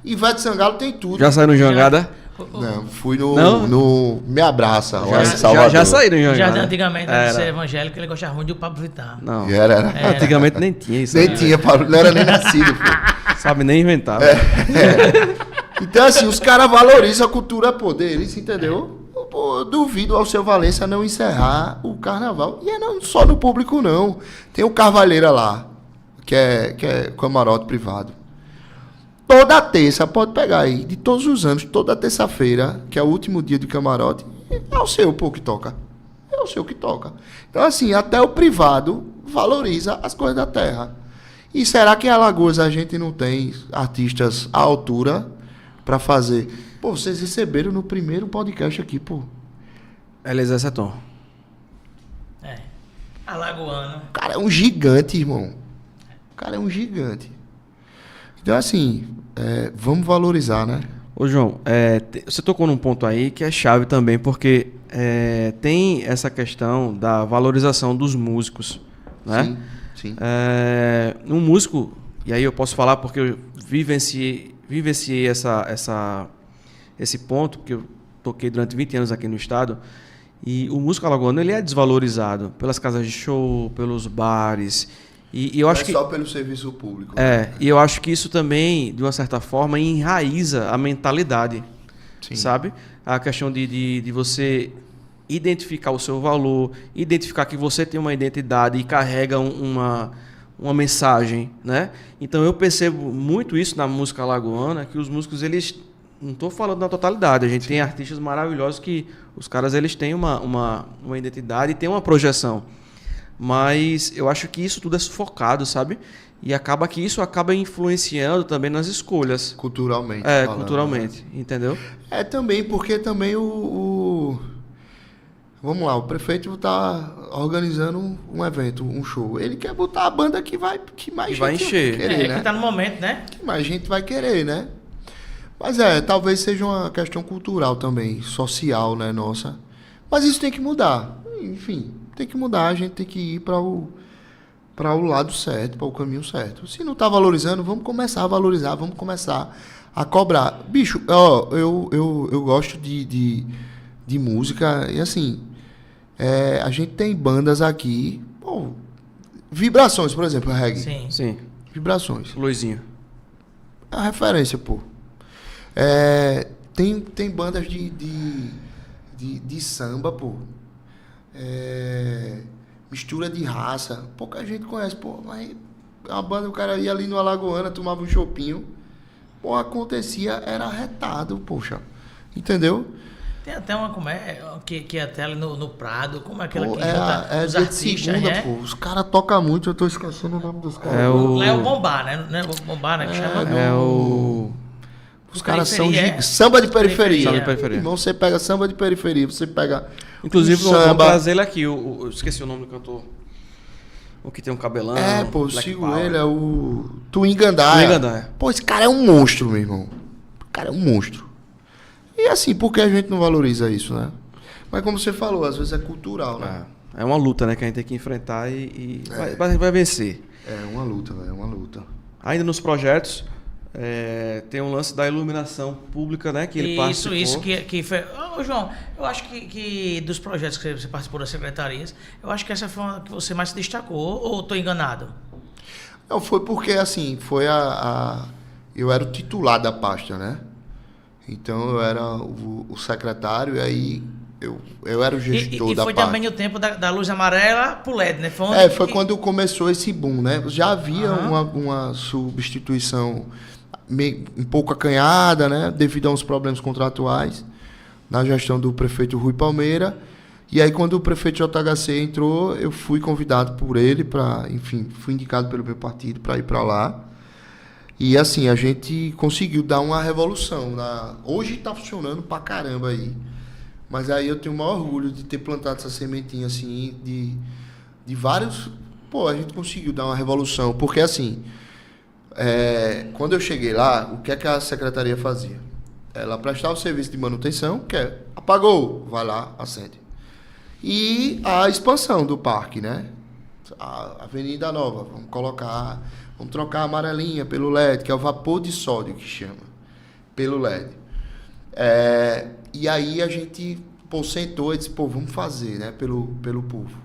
Ivete Sangalo tem tudo. Já saiu no Jangada? Não, fui no Me Abraça, lá em Salvador. Já saíram em Jangada. Já antigamente, antes de ser evangélico, ele gostava muito do Pablo Vittar. Não. Era. Antigamente nem tinha isso. Nem tinha, Pablo, não era nem nascido. Pô. Sabe nem inventar. Então, assim, os caras valorizam a cultura deles, entendeu? Pô, eu duvido ao Seu Valença não encerrar o carnaval. E não só no público, não. Tem o Carvalheira lá, que é camarote privado. Toda terça, pode pegar aí, de todos os anos, toda terça-feira, que é o último dia de camarote, é o seu, pô, que toca. É o seu que toca. Então, assim, até o privado valoriza as coisas da terra. E será que em Alagoas a gente não tem artistas à altura para fazer? Pô, vocês receberam no primeiro podcast aqui, pô. Eliezer Seton. Alagoano. O cara é um gigante, irmão. O cara é um gigante. Então, assim, vamos valorizar, né? Ô, João, você tocou num ponto aí que é chave também, porque tem essa questão da valorização dos músicos, né? Sim. Um músico, e aí eu posso falar porque eu vivenciei esse ponto, porque eu toquei durante 20 anos aqui no estado, e o músico alagoano ele é desvalorizado pelas casas de show, pelos bares, e eu acho que só pelo serviço público. e eu acho que isso também, de uma certa forma, enraiza a mentalidade, Sim. sabe? A questão de você identificar o seu valor, identificar que você tem uma identidade e carrega uma mensagem, né? Então eu percebo muito isso na música alagoana, que os músicos, eles, não estou falando na totalidade, a gente tem artistas maravilhosos que os caras, eles têm uma identidade e têm uma projeção, mas eu acho que isso tudo é sufocado, sabe? E acaba que isso acaba influenciando também nas escolhas. Culturalmente. Falando, culturalmente, né? Entendeu? Também, porque também vamos lá, o prefeito está organizando um evento, um show. Ele quer botar a banda que mais gente vai encher. Vai querer, né? Que tá no momento, né? Que mais gente vai querer, né? Mas talvez seja uma questão cultural também, social, né, nossa. Mas isso tem que mudar. Enfim, tem que mudar, a gente tem que ir para o lado certo, para o caminho certo. Se não está valorizando, vamos começar a valorizar, vamos começar a cobrar. Bicho, eu gosto de música e assim, a gente tem bandas aqui, Vibrações, por exemplo, reggae. Sim. Vibrações. Luizinho. É a referência, pô. Tem bandas de samba, pô. Mistura de raça. Pouca gente conhece, pô. Mas é uma banda, o cara ia ali no Alagoana, tomava um chopinho. Pô, acontecia, era arretado, poxa. Entendeu? Tem até uma, que até ali no Prado, como é aquela que junta os artistas, segunda, pô. Os caras tocam muito, eu tô esquecendo o nome dos caras. Lá é o Bombá, né? Não é o Bombá, né? Que chama? Os caras são samba de periferia. Samba de periferia. Irmão, você pega samba de periferia, você pega... Inclusive, vamos trazer ele aqui. Eu esqueci o nome do cantor. O que tem um cabelão. Pô, eu sigo ele, é o Twin Gandaia. Pô, esse cara é um monstro, meu irmão. O cara é um monstro. E assim, por que a gente não valoriza isso, né? Mas como você falou, às vezes é cultural, né? É uma luta, né? Que a gente tem que enfrentar e vai vencer. É uma luta, velho. É uma luta. Ainda nos projetos, tem um lance da iluminação pública, né? Que ele participou. Isso que foi... João, eu acho que dos projetos que você participou das secretarias, eu acho que essa foi uma que você mais se destacou, ou estou enganado? Não, foi porque, assim, eu era o titular da pasta, né? Então, eu era o secretário e aí eu era o gestor da pasta. E foi também o tempo da luz amarela pro LED, né? Foi quando começou esse boom, né? Já havia uma substituição um pouco acanhada, né? Devido a uns problemas contratuais na gestão do prefeito Rui Palmeira. E aí, quando o prefeito JHC entrou, eu fui convidado por ele fui indicado pelo meu partido para ir para lá. E assim, a gente conseguiu dar uma revolução. Hoje está funcionando pra caramba aí. Mas aí eu tenho o maior orgulho de ter plantado essa sementinha assim, de vários... Pô, a gente conseguiu dar uma revolução. Porque assim, quando eu cheguei lá, o que é que a secretaria fazia? Ela prestava o serviço de manutenção, apagou, vai lá, acende. E a expansão do parque, né? A Avenida Nova, vamos trocar a amarelinha pelo LED, que é o vapor de sódio que chama, pelo LED. E aí a gente sentou e disse, vamos fazer, né, pelo povo.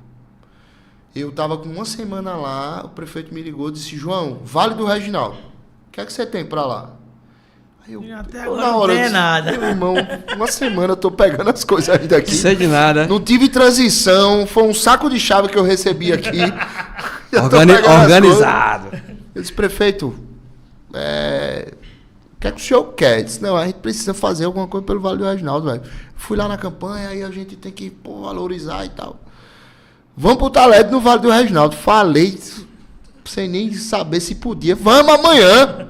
Eu estava com uma semana lá, o prefeito me ligou e disse, João, Vale do Reginaldo, o que é que você tem para lá? Aí até agora não tem nada. Meu irmão, uma semana eu tô pegando as coisas ainda aqui. Não sei de nada. Não tive transição, foi um saco de chave que eu recebi aqui. Organizado. Eu disse, prefeito, o que é que o senhor quer? Eu disse, não, a gente precisa fazer alguma coisa pelo Vale do Reginaldo, velho. Fui lá na campanha, aí a gente tem que valorizar e tal. Vamos botar LED no Vale do Reginaldo. Falei, sem nem saber se podia. Vamos amanhã.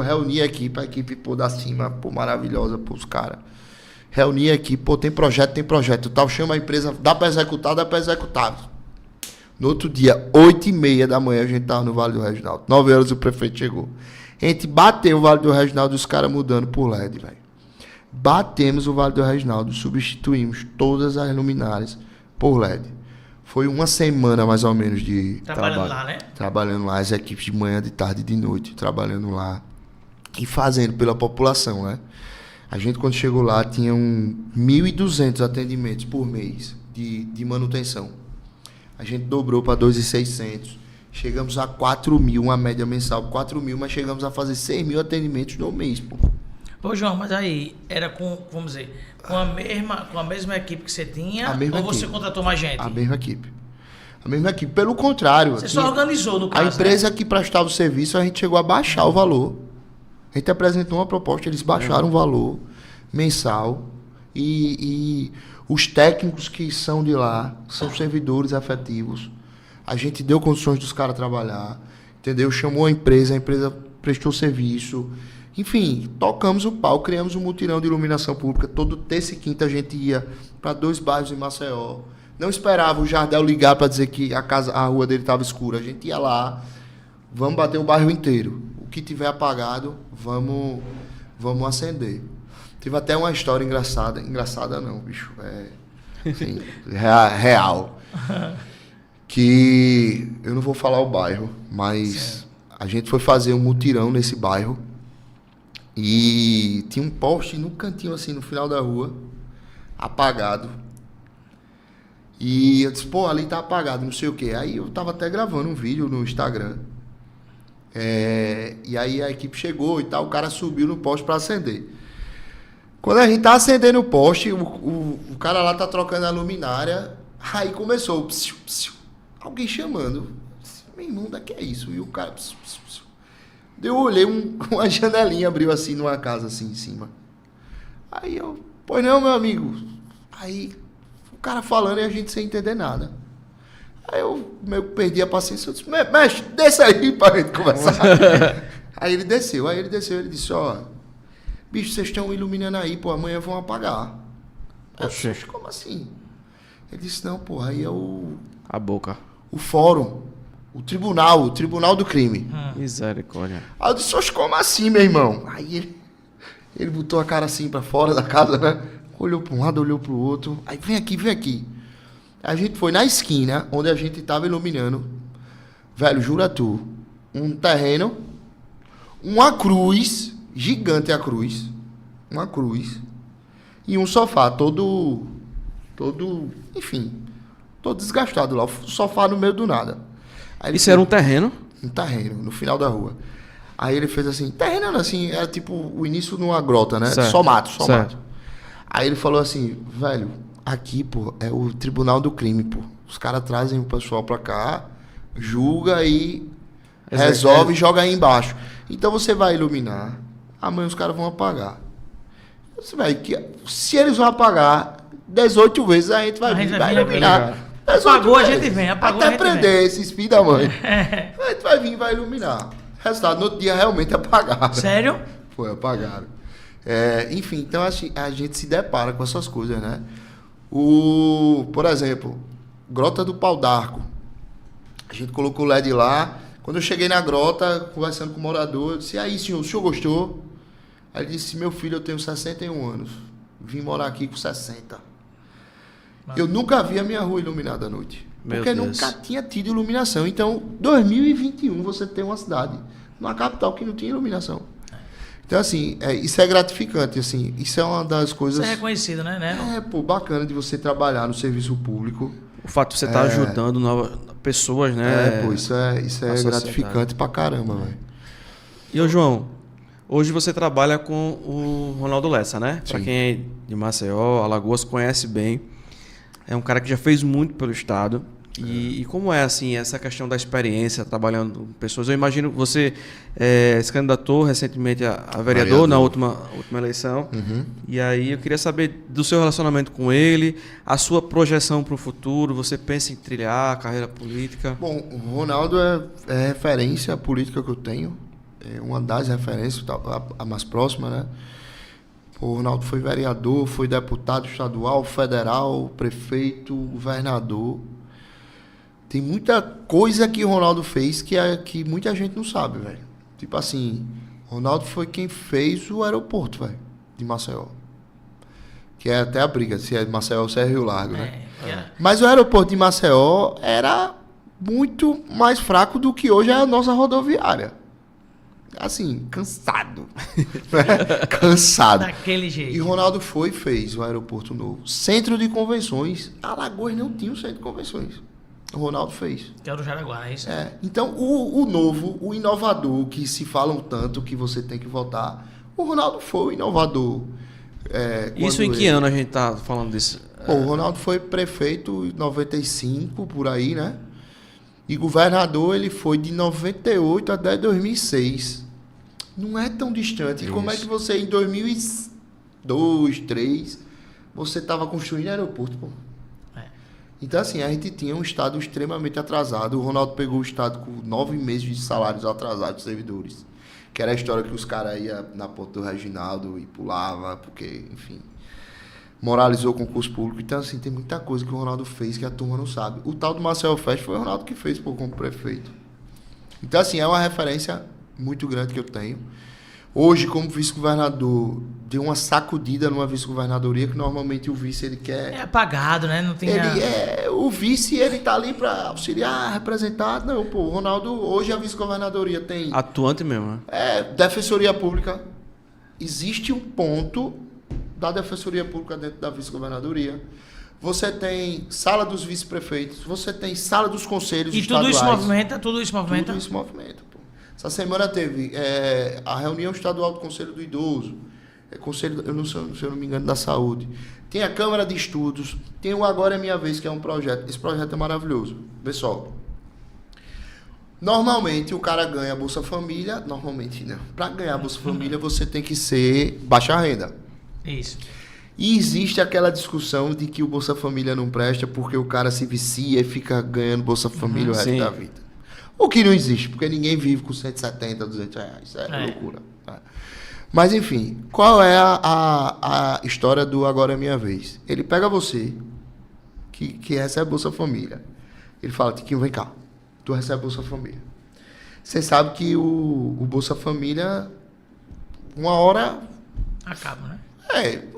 Reuni aqui pra equipe, da cima, maravilhosa, os caras. Reuni aqui, tem projeto, tal. Chama a empresa, dá pra executar. No outro dia, 8h30 da manhã, a gente tava no Vale do Reginaldo. 9h o prefeito chegou. A gente bateu o Vale do Reginaldo e os caras mudando por LED, velho. Batemos o Vale do Reginaldo, substituímos todas as luminárias por LED. Foi uma semana, mais ou menos, de trabalhando lá, né? Trabalhando lá, as equipes de manhã, de tarde e de noite, trabalhando lá e fazendo pela população, né? A gente, quando chegou lá, tinha 1.200 atendimentos por mês de manutenção. A gente dobrou para 2.600. Chegamos a 4.000, uma média mensal, 4.000, mas chegamos a fazer 6.000 atendimentos no mês, pô. Ô, João, mas aí era vamos dizer, com a mesma equipe que você tinha, ou você contratou mais gente? A mesma equipe. A mesma equipe. Pelo contrário. Você só organizou, no caso, a empresa que prestava o serviço, a gente chegou a baixar o valor. A gente apresentou uma proposta, eles baixaram o valor mensal e os técnicos que são de lá são servidores efetivos. A gente deu condições dos caras trabalhar, entendeu? Chamou a empresa prestou serviço. Enfim, tocamos o pau, criamos um mutirão de iluminação pública. Todo terça e quinta a gente ia para 2 bairros em Maceió. Não esperava o Jardel ligar para dizer que a rua dele estava escura. A gente ia lá, vamos bater o bairro inteiro. O que tiver apagado, vamos acender. Teve até uma história engraçada. Engraçada não, bicho. Assim, real. Que eu não vou falar o bairro, mas a gente foi fazer um mutirão nesse bairro. E tinha um poste no cantinho, assim, no final da rua, apagado. E eu disse, pô, ali tá apagado, não sei o quê. Aí eu tava até gravando um vídeo no Instagram. E aí a equipe chegou e tal, o cara subiu no poste para acender. Quando a gente tá acendendo o poste, o cara lá tá trocando a luminária, aí começou, psiu, psiu, alguém chamando. Meu irmão, daqui é isso? E o cara, psiu, psiu, psiu. Eu olhei, uma janelinha abriu assim numa casa assim em cima. Aí eu, pois não, meu amigo. Aí o cara falando e a gente sem entender nada. Aí eu meio que perdi a paciência. Eu disse, mestre, desça aí pra gente conversar. Aí ele desceu, ele disse, ó, bicho, vocês estão iluminando aí, pô, amanhã vão apagar. Eu disse, como assim? Ele disse, não, pô, aí é o fórum. O tribunal do crime. Misericórdia. Aí eu disse, como assim, meu irmão? Aí ele botou a cara assim pra fora da casa, né? Olhou pra um lado, olhou pro outro. Aí, vem aqui. A gente foi na esquina, onde a gente tava iluminando. Velho, jura tu. Um terreno, uma cruz, gigante a cruz. Uma cruz. E um sofá todo, enfim, todo desgastado lá. O sofá no meio do nada. Isso era um terreno? Um terreno, no final da rua. Aí ele fez assim, terreno assim, era tipo o início de uma grota, né? Certo. Só mato. Aí ele falou assim, velho, aqui, pô, é o tribunal do crime, pô. Os caras trazem o pessoal pra cá, julga e resolve e joga aí embaixo. Então você vai iluminar, amanhã os caras vão apagar. Você vai, se eles vão apagar 18 vezes, a gente vai iluminar. Apagou, a gente vem. Até prender esses filhos da mãe. A gente vai vir e vai iluminar. Resultado, no outro dia realmente apagaram. Sério? Foi, apagaram. Enfim, então a gente se depara com essas coisas, né? Por exemplo, Grota do Pau d'Arco. A gente colocou o LED lá. Quando eu cheguei na grota, conversando com o morador, eu disse, aí, senhor, o senhor gostou? Aí ele disse, meu filho, eu tenho 61 anos. Vim morar aqui com 60. Eu nunca vi a minha rua iluminada à noite. Porque nunca tinha tido iluminação. Então, 2021, você tem uma cidade, uma capital que não tinha iluminação. Então, assim, isso é gratificante, assim. Isso é uma das coisas... Isso é reconhecido, né? Pô, bacana de você trabalhar no serviço público. O fato de você estar ajudando novas pessoas, né? Isso é gratificante pra caramba, velho. E, ô João, hoje você trabalha com o Ronaldo Lessa, né? Sim. Pra quem é de Maceió, Alagoas, conhece bem. É um cara que já fez muito pelo Estado. E como é, assim, essa questão da experiência trabalhando com pessoas? Eu imagino que você se candidatou recentemente a vereador na última eleição. Uhum. E aí eu queria saber do seu relacionamento com ele, a sua projeção para o futuro. Você pensa em trilhar a carreira política? Bom, o Ronaldo é referência política que eu tenho. É uma das referências, a mais próxima, né? O Ronaldo foi vereador, foi deputado estadual, federal, prefeito, governador. Tem muita coisa que o Ronaldo fez que muita gente não sabe, velho. Tipo assim, o Ronaldo foi quem fez o aeroporto, velho, de Maceió. Que é até a briga, se é de Maceió ou se é Rio Largo, né? Mas o aeroporto de Maceió era muito mais fraco do que hoje é a nossa rodoviária. assim, cansado. Cansado. Daquele jeito. E Ronaldo foi e fez o aeroporto novo. Centro de convenções. Alagoas não tinha um centro de convenções. O Ronaldo fez. Que é o do Jaraguá, não é isso? Então, o novo, o inovador, que se falam tanto que você tem que votar, o Ronaldo foi o inovador. Isso em que ano a gente tá falando disso? Pô, o Ronaldo foi prefeito em 95, por aí, né? E governador ele foi de 98 até 2006. Não é tão distante. E como é que você, em 2002, 2003, você estava construindo aeroporto, pô? Então, assim, a gente tinha um estado extremamente atrasado. O Ronaldo pegou o estado com 9 meses de salários atrasados de servidores. Que era a história que os caras iam na ponta do Reginaldo e pulava, porque, enfim, moralizou o concurso público. Então, assim, tem muita coisa que o Ronaldo fez que a turma não sabe. O tal do Marcel Fest foi o Ronaldo que fez, pô, como prefeito. Então, assim, é uma referência muito grande que eu tenho. Hoje, como vice-governador, deu uma sacudida numa vice-governadoria que normalmente o vice ele quer... É apagado, né? Não tem o vice, ele tá ali para auxiliar, representar. Não, pô, o Ronaldo, hoje a vice-governadoria tem... Atuante mesmo, né? Defensoria Pública. Existe um ponto da Defensoria Pública dentro da vice-governadoria. Você tem sala dos vice-prefeitos, você tem sala dos conselhos estaduais. E tudo isso movimenta? Tudo isso movimenta, pô. Essa semana teve a reunião estadual do Conselho do Idoso, Conselho, se eu não me engano, da Saúde. Tem a Câmara de Estudos, tem o Agora é Minha Vez, que é um projeto. Esse projeto é maravilhoso. Pessoal, normalmente o cara ganha a Bolsa Família, normalmente não. Para ganhar a Bolsa Família, você tem que ser baixa renda. Isso. E existe aquela discussão de que o Bolsa Família não presta porque o cara se vicia e fica ganhando Bolsa Família o resto da vida. O que não existe, porque ninguém vive com 170, 200 reais. É loucura. Mas, enfim, qual é a história do Agora é Minha Vez? Ele pega você, que recebe Bolsa Família. Ele fala, Tiquinho, vem cá. Tu recebe Bolsa Família. Você sabe que o Bolsa Família, uma hora... acaba, né?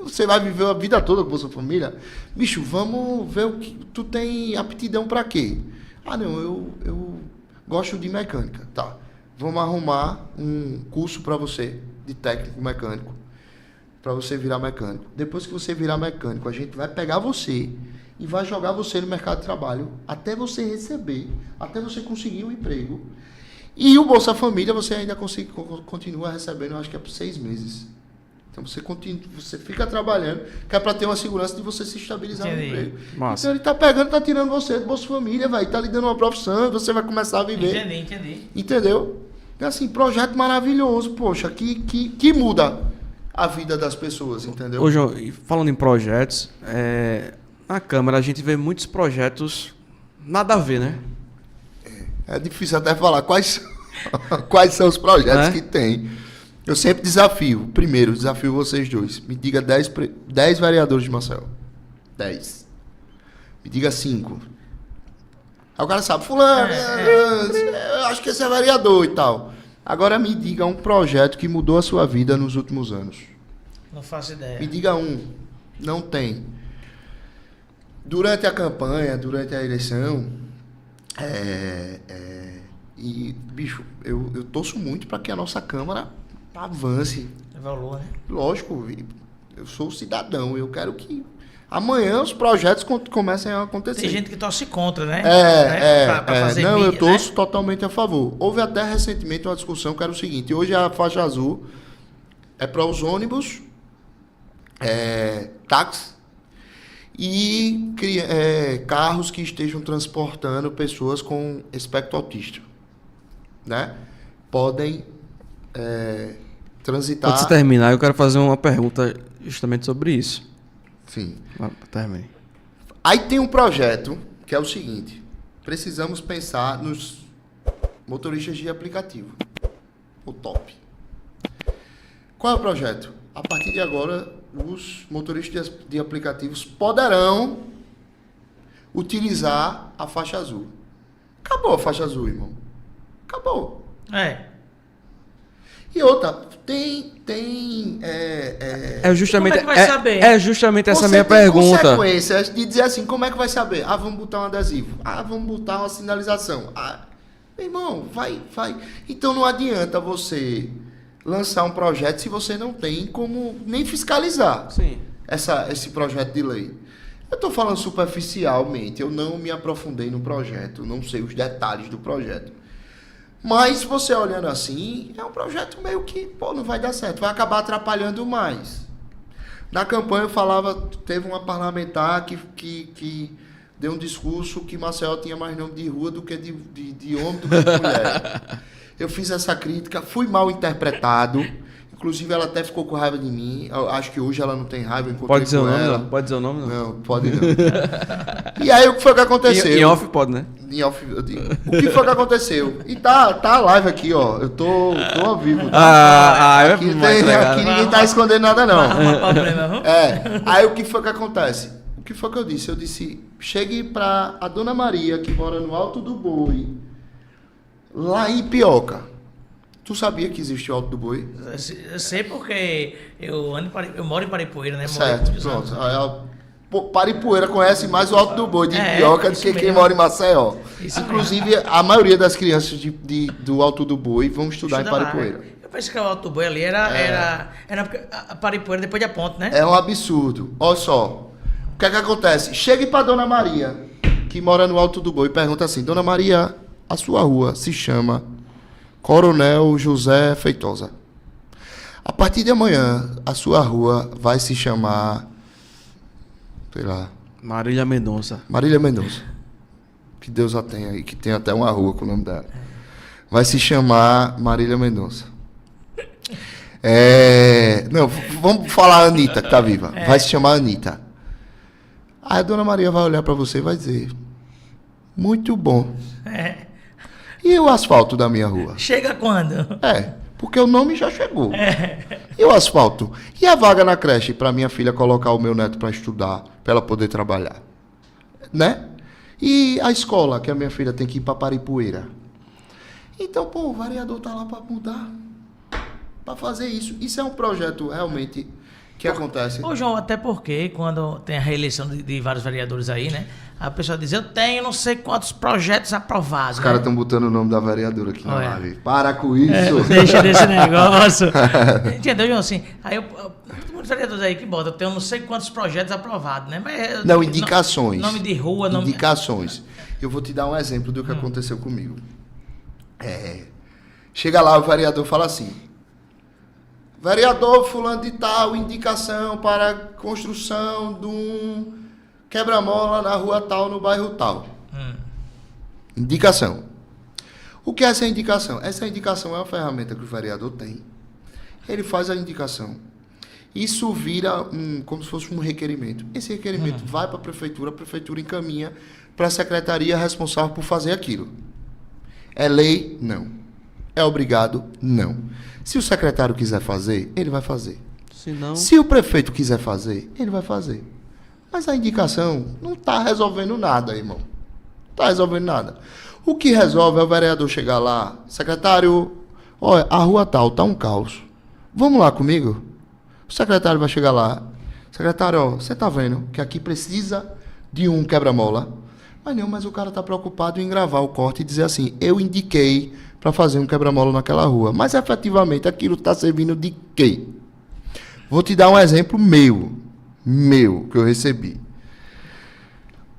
Você vai viver a vida toda com Bolsa Família. Bicho, vamos ver o que tu tem aptidão pra quê? Ah, não, eu gosto de mecânica. Tá. Vamos arrumar um curso pra você de técnico mecânico, para você virar mecânico. Depois que você virar mecânico, a gente vai pegar você e vai jogar você no mercado de trabalho até você receber, até você conseguir um emprego. E o Bolsa Família você ainda continua recebendo, acho que é por 6 meses. Então você fica trabalhando, que é para ter uma segurança de você se estabilizar no emprego. Massa. Então ele tá pegando, tá tirando você do Bolsa Família, tá lhe dando uma profissão, você vai começar a viver. Entendi. Entendeu? É assim, projeto maravilhoso, poxa, que muda a vida das pessoas, entendeu? Ô, João, falando em projetos, na Câmara a gente vê muitos projetos nada a ver, né? É difícil até falar quais são os projetos que tem. Eu sempre desafio, primeiro, desafio vocês dois. Me diga 10 vereadores de Marcel. 10. Me diga 5. Aí o cara sabe, fulano, eu acho que esse é vereador e tal. Agora me diga um projeto que mudou a sua vida nos últimos anos. Não faço ideia. Me diga um. Não tem. Durante a campanha, durante a eleição, e, bicho, eu torço muito para que a nossa Câmara avance. Evolua, né? Lógico, eu sou cidadão, eu quero que amanhã os projetos comecem a acontecer. Tem gente que torce contra, né? Pra fazer não, mídia, eu torço totalmente a favor. Houve até recentemente uma discussão que era o seguinte: hoje a faixa azul é para os ônibus, táxi e carros que estejam transportando pessoas com espectro autista, né? Podem transitar. Antes de terminar, eu quero fazer uma pergunta justamente sobre isso. Sim. Termine. Aí tem um projeto que é o seguinte: precisamos pensar nos motoristas de aplicativo. O top. Qual é o projeto? A partir de agora, os motoristas de aplicativos poderão utilizar a faixa azul. Acabou a faixa azul, irmão. Acabou. E outra, tem justamente, como é que vai saber? É justamente essa você minha tem pergunta. Consequências de dizer assim, como é que vai saber? Vamos botar um adesivo. Vamos botar uma sinalização. Meu irmão, vai. Então não adianta você lançar um projeto se você não tem como nem fiscalizar Sim. esse projeto de lei. Eu estou falando superficialmente, eu não me aprofundei no projeto, não sei os detalhes do projeto. Mas você olhando assim, é um projeto meio que, não vai dar certo, vai acabar atrapalhando mais. Na campanha eu falava, teve uma parlamentar que deu um discurso que Maceió tinha mais nome de rua do que de homem, do que de mulher. Eu fiz essa crítica, fui mal interpretado. Inclusive, ela até ficou com raiva de mim. Eu acho que hoje ela não tem raiva. Pode dizer o nome, não? Pode dizer o nome, não? Não, pode não. E aí, o que foi que aconteceu? Em off pode, né? Em off, eu digo. O que foi que aconteceu? E tá a live aqui, ó. Eu tô ao vivo. Tá? Aqui ninguém tá escondendo nada, não. Não problema, não? Aí, o que foi que acontece? O que foi que eu disse? Eu disse, chegue pra a Dona Maria, que mora no Alto do Boi, lá em Pioca. Tu sabia que existe o Alto do Boi? Eu sei porque eu moro em Paripueira, né? Certo, pronto. Paripueira conhece mais o Alto do Boi de Pioca do que quem mora em Maceió. Inclusive, a maioria das crianças do Alto do Boi vão estudar em Paripueira. Eu pensei que o Alto do Boi ali era a Paripueira depois de Ponte, né? É um absurdo. Olha só. O que é que acontece? Chegue para Dona Maria, que mora no Alto do Boi, e pergunta assim, Dona Maria, a sua rua se chama Coronel José Feitosa. A partir de amanhã, a sua rua vai se chamar, sei lá... Marília Mendonça. Marília Mendonça. Que Deus a tenha aí, que tem até uma rua com o nome dela. Vai se chamar Marília Mendonça. Não, vamos falar a Anitta, que tá viva. Vai se chamar Anitta. Aí a Dona Maria vai olhar para você e vai dizer, muito bom. E o asfalto da minha rua? Chega quando? Porque o nome já chegou. E o asfalto? E a vaga na creche para minha filha colocar o meu neto para estudar, para ela poder trabalhar? Né? E a escola, que a minha filha tem que ir para Paripueira? Então, o vereador tá lá para mudar, para fazer isso. Isso é um projeto realmente que acontece. Ô, João, até porque quando tem a reeleição de vários vereadores aí, né? A pessoa diz, eu tenho não sei quantos projetos aprovados. Os caras estão botando o nome da vereadora aqui na live. Para com isso. Deixa desse negócio. Entendeu, João? Assim, aí tem muitos vereadores aí que botam, eu tenho não sei quantos projetos aprovados, né? Mas, não, indicações. Nome de rua, indicações. Eu vou te dar um exemplo do que aconteceu comigo. Chega lá, o vereador fala assim, vereador fulano de tal, indicação para construção de um quebra-mola na rua tal, no bairro tal. Indicação. O que é essa indicação? Essa indicação é uma ferramenta que o vereador tem. Ele faz a indicação. Isso vira como se fosse um requerimento. Esse requerimento vai para a prefeitura encaminha para a secretaria responsável por fazer aquilo. É lei? Não. É obrigado? Não. Se o secretário quiser fazer, ele vai fazer. Se o prefeito quiser fazer, ele vai fazer. Mas a indicação não está resolvendo nada, irmão. Não está resolvendo nada. O que resolve é o vereador chegar lá, secretário, olha, a rua tal está um caos. Vamos lá comigo? O secretário vai chegar lá. Secretário, ó, você está vendo que aqui precisa de um quebra-mola? Mas o cara está preocupado em gravar o corte e dizer assim, eu indiquei para fazer um quebra-mola naquela rua. Mas efetivamente aquilo está servindo de quê? Vou te dar um exemplo meu, que eu recebi.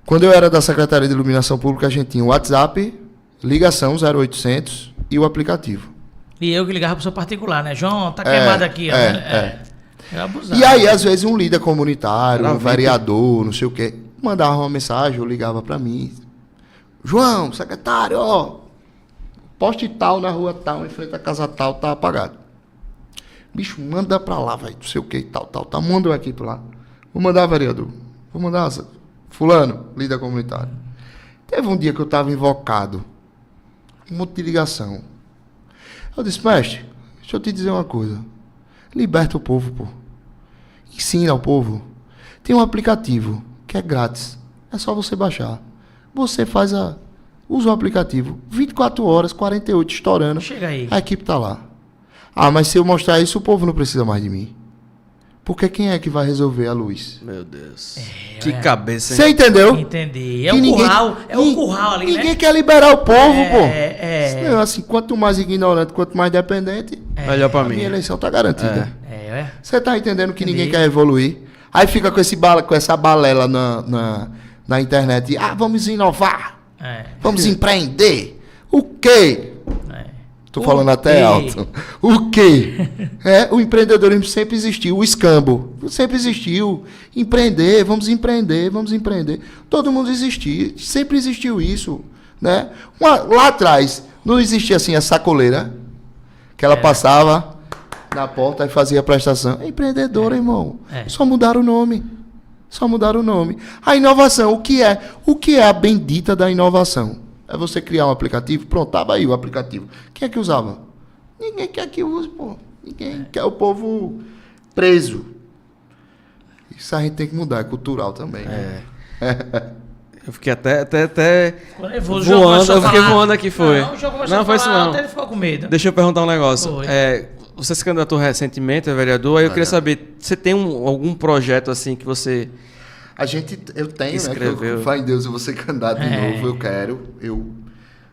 Quando eu era da Secretaria de Iluminação Pública, a gente tinha o WhatsApp, ligação 0800 e o aplicativo. E eu que ligava para o seu particular, né? João, tá queimado aqui. E aí, às vezes, um líder comunitário, um vereador, não sei o quê, mandava uma mensagem ou ligava para mim. João, secretário, ó, poste tal na rua tal, em frente à casa tal, tá apagado. Bicho, manda pra lá, velho, não sei o que, tal. Manda eu aqui pra lá. Vou mandar, vereador. Vou mandar, fulano, líder comunitário. Teve um dia que eu tava invocado. Um monte de ligação. Eu disse, mestre, deixa eu te dizer uma coisa. Liberta o povo, pô. Ensina ao povo. Tem um aplicativo que é grátis. É só você baixar. Você usa o aplicativo. 24 horas, 48 estourando. Chega aí. A equipe tá lá. Mas se eu mostrar isso, o povo não precisa mais de mim. Porque quem é que vai resolver a luz? Meu Deus. Que cabeça, hein? Você entendeu? Entendi. Que ninguém- O curral ali, Ninguém né? quer liberar o povo, pô. É. Assim, quanto mais ignorante, quanto mais dependente, Melhor pra a mim. minha eleição tá garantida. É. Você tá entendendo que Entendi. ninguém quer evoluir? Aí fica com essa balela na internet. Vamos inovar. Vamos empreender. O quê? Tô falando até alto. O quê? O empreendedorismo sempre existiu. O escambo sempre existiu. Empreender, vamos empreender, vamos empreender. Todo mundo existiu. Sempre existiu isso. Né? Lá atrás, não existia assim a sacoleira, que ela passava na porta e fazia a prestação. É empreendedora, irmão. Só mudaram o nome. Só mudaram o nome. A inovação, o que é? O que é a bendita da inovação? É você criar um aplicativo, pronto, tava aí o aplicativo. Quem é que usava? Ninguém quer que use, pô. Ninguém quer o povo preso. Isso a gente tem que mudar, é cultural também. Né? Eu fiquei até Ficou nervoso, voando, eu fiquei falar. voando aqui, foi. Não, o jogo começou Não, a foi falar isso não. alto, ele ficou com medo. Deixa eu perguntar um negócio. Foi. Você se candidatou recentemente a vereador, aí eu queria saber, você tem algum projeto assim que você... Eu tenho, escreveu. né? Que fé em Deus, eu vou ser candidato de novo, eu quero. Eu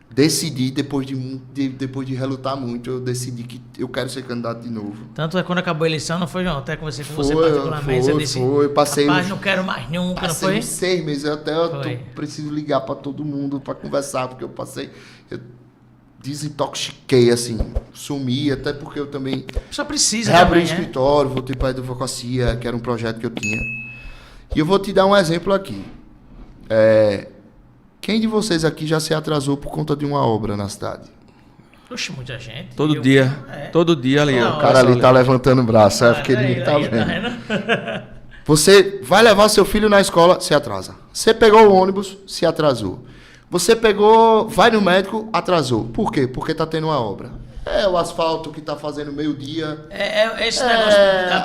decidi, depois de relutar muito, eu decidi que eu quero ser candidato de novo. Tanto é quando acabou a eleição, não foi, João? Até conversei com você particularmente, você disse, passei rapaz, não quero mais nunca, não Passei foi? uns 6 meses, Foi. preciso ligar para todo mundo para conversar, porque eu desintoxiquei, assim, sumi, até porque eu também Só precisa reabri o também, né? escritório, voltei para a advocacia, que era um projeto que eu tinha. E eu vou te dar um exemplo aqui. Quem de vocês aqui já se atrasou por conta de uma obra na cidade? Oxe, muita gente. Todo Eu- dia. É. Todo dia ali. Não, O cara ali tá levantando o braço, porque Aí, ele tá aí, vendo. Você vai levar seu filho na escola, se atrasa. Você pegou o ônibus, se atrasou. Você vai no médico, atrasou. Por quê? Porque tá tendo uma obra. É o asfalto que tá fazendo meio-dia. Esse negócio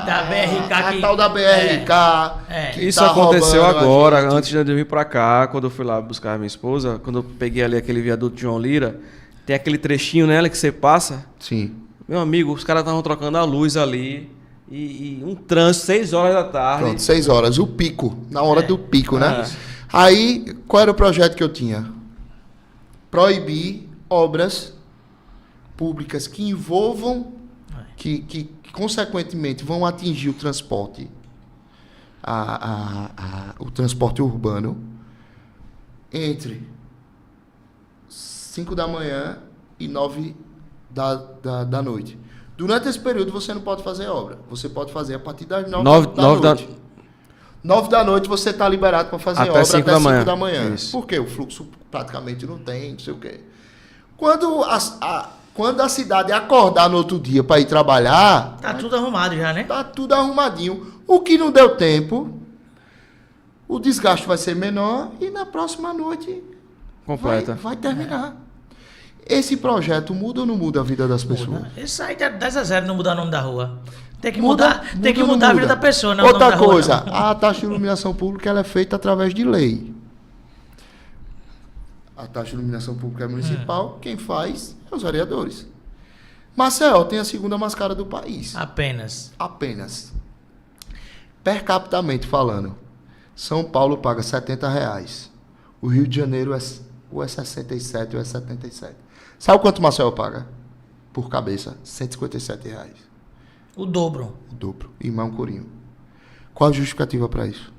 da BRK A que... tal da BRK. que Isso tá aconteceu roubando a agora, gente. antes de eu vir pra cá, quando eu fui lá buscar a minha esposa, quando eu peguei ali aquele viaduto de João Lira, tem aquele trechinho nela que você passa. Sim. Meu amigo, os caras estavam trocando a luz ali. E um trânsito, 6 horas da tarde. Pronto, 6 horas. O pico. Na hora do pico, né? É. Aí, qual era o projeto que eu tinha? Proibir obras públicas que envolvam, que consequentemente vão atingir o transporte, o transporte urbano, entre 5 da manhã e 9 da noite. Durante esse período você não pode fazer obra. Você pode fazer a partir das 9 da noite. 9 da noite você está liberado para fazer Até obra 5 até da 5 manhã. da manhã. Isso. Porque o fluxo praticamente não tem, não sei o quê. Quando a cidade acordar no outro dia para ir trabalhar, Tá tudo arrumado já, né? tá tudo arrumadinho. O que não deu tempo, o desgaste vai ser menor e na próxima noite Completa. vai terminar. Esse projeto muda ou não muda a vida das pessoas? Isso aí 10-0 não mudar o nome da rua. Tem que Muda mudar, tem que ou não mudar a vida muda? da pessoa, não o Outra nome da rua, coisa, não. a taxa de iluminação pública ela é feita através de lei. A taxa de iluminação pública municipal, quem faz é os vereadores. Maceió tem a segunda mais cara do país. Apenas. Apenas. Per capitamente falando, São Paulo paga R$70. O Rio de Janeiro ou é 67 ou é 77. Sabe quanto Maceió paga? Por cabeça, R$157. O dobro. O dobro. Irmão Corinho. Qual a justificativa para isso?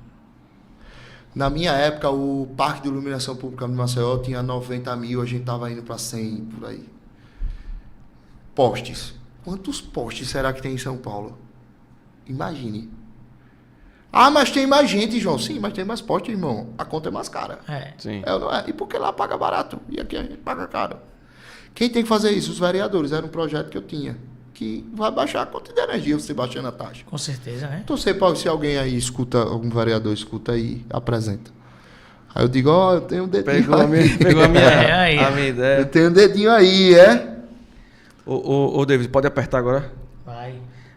Na minha época, o Parque de Iluminação Pública de Maceió tinha 90 mil, a gente estava indo para 100, por aí. Postes. Quantos postes será que tem em São Paulo? Imagine. Mas tem mais gente, João. Sim, mas tem mais postes, irmão. A conta é mais cara. Sim. É ou não é? E porque lá paga barato e aqui a gente paga caro. Quem tem que fazer isso? Os vereadores. Era um projeto que eu tinha. Que vai baixar a conta de energia você baixando a taxa. Com certeza, né? Então, se alguém aí escuta, algum vereador escuta aí, apresenta. Aí eu digo, eu tenho um dedinho Pegou a aí. minha, aí. a minha ideia. Eu tenho um dedinho aí, Ô, David, pode apertar agora? Vai.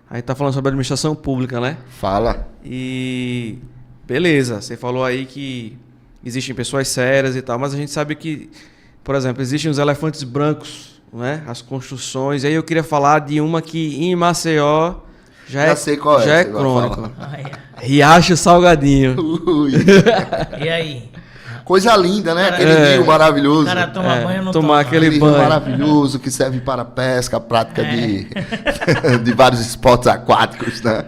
A gente tá falando sobre administração pública, né? Fala. E beleza, você falou aí que existem pessoas sérias e tal, mas a gente sabe que, por exemplo, existem os elefantes brancos, né? As construções. E aí eu queria falar de uma que em Maceió Já sei qual é. Já é crônico. Riacho Salgadinho. E aí? Coisa linda, né? Aquele rio maravilhoso. O cara toma banho ou não tomar toma? aquele Rio banho maravilhoso que serve para pesca, prática de vários esportes aquáticos, né?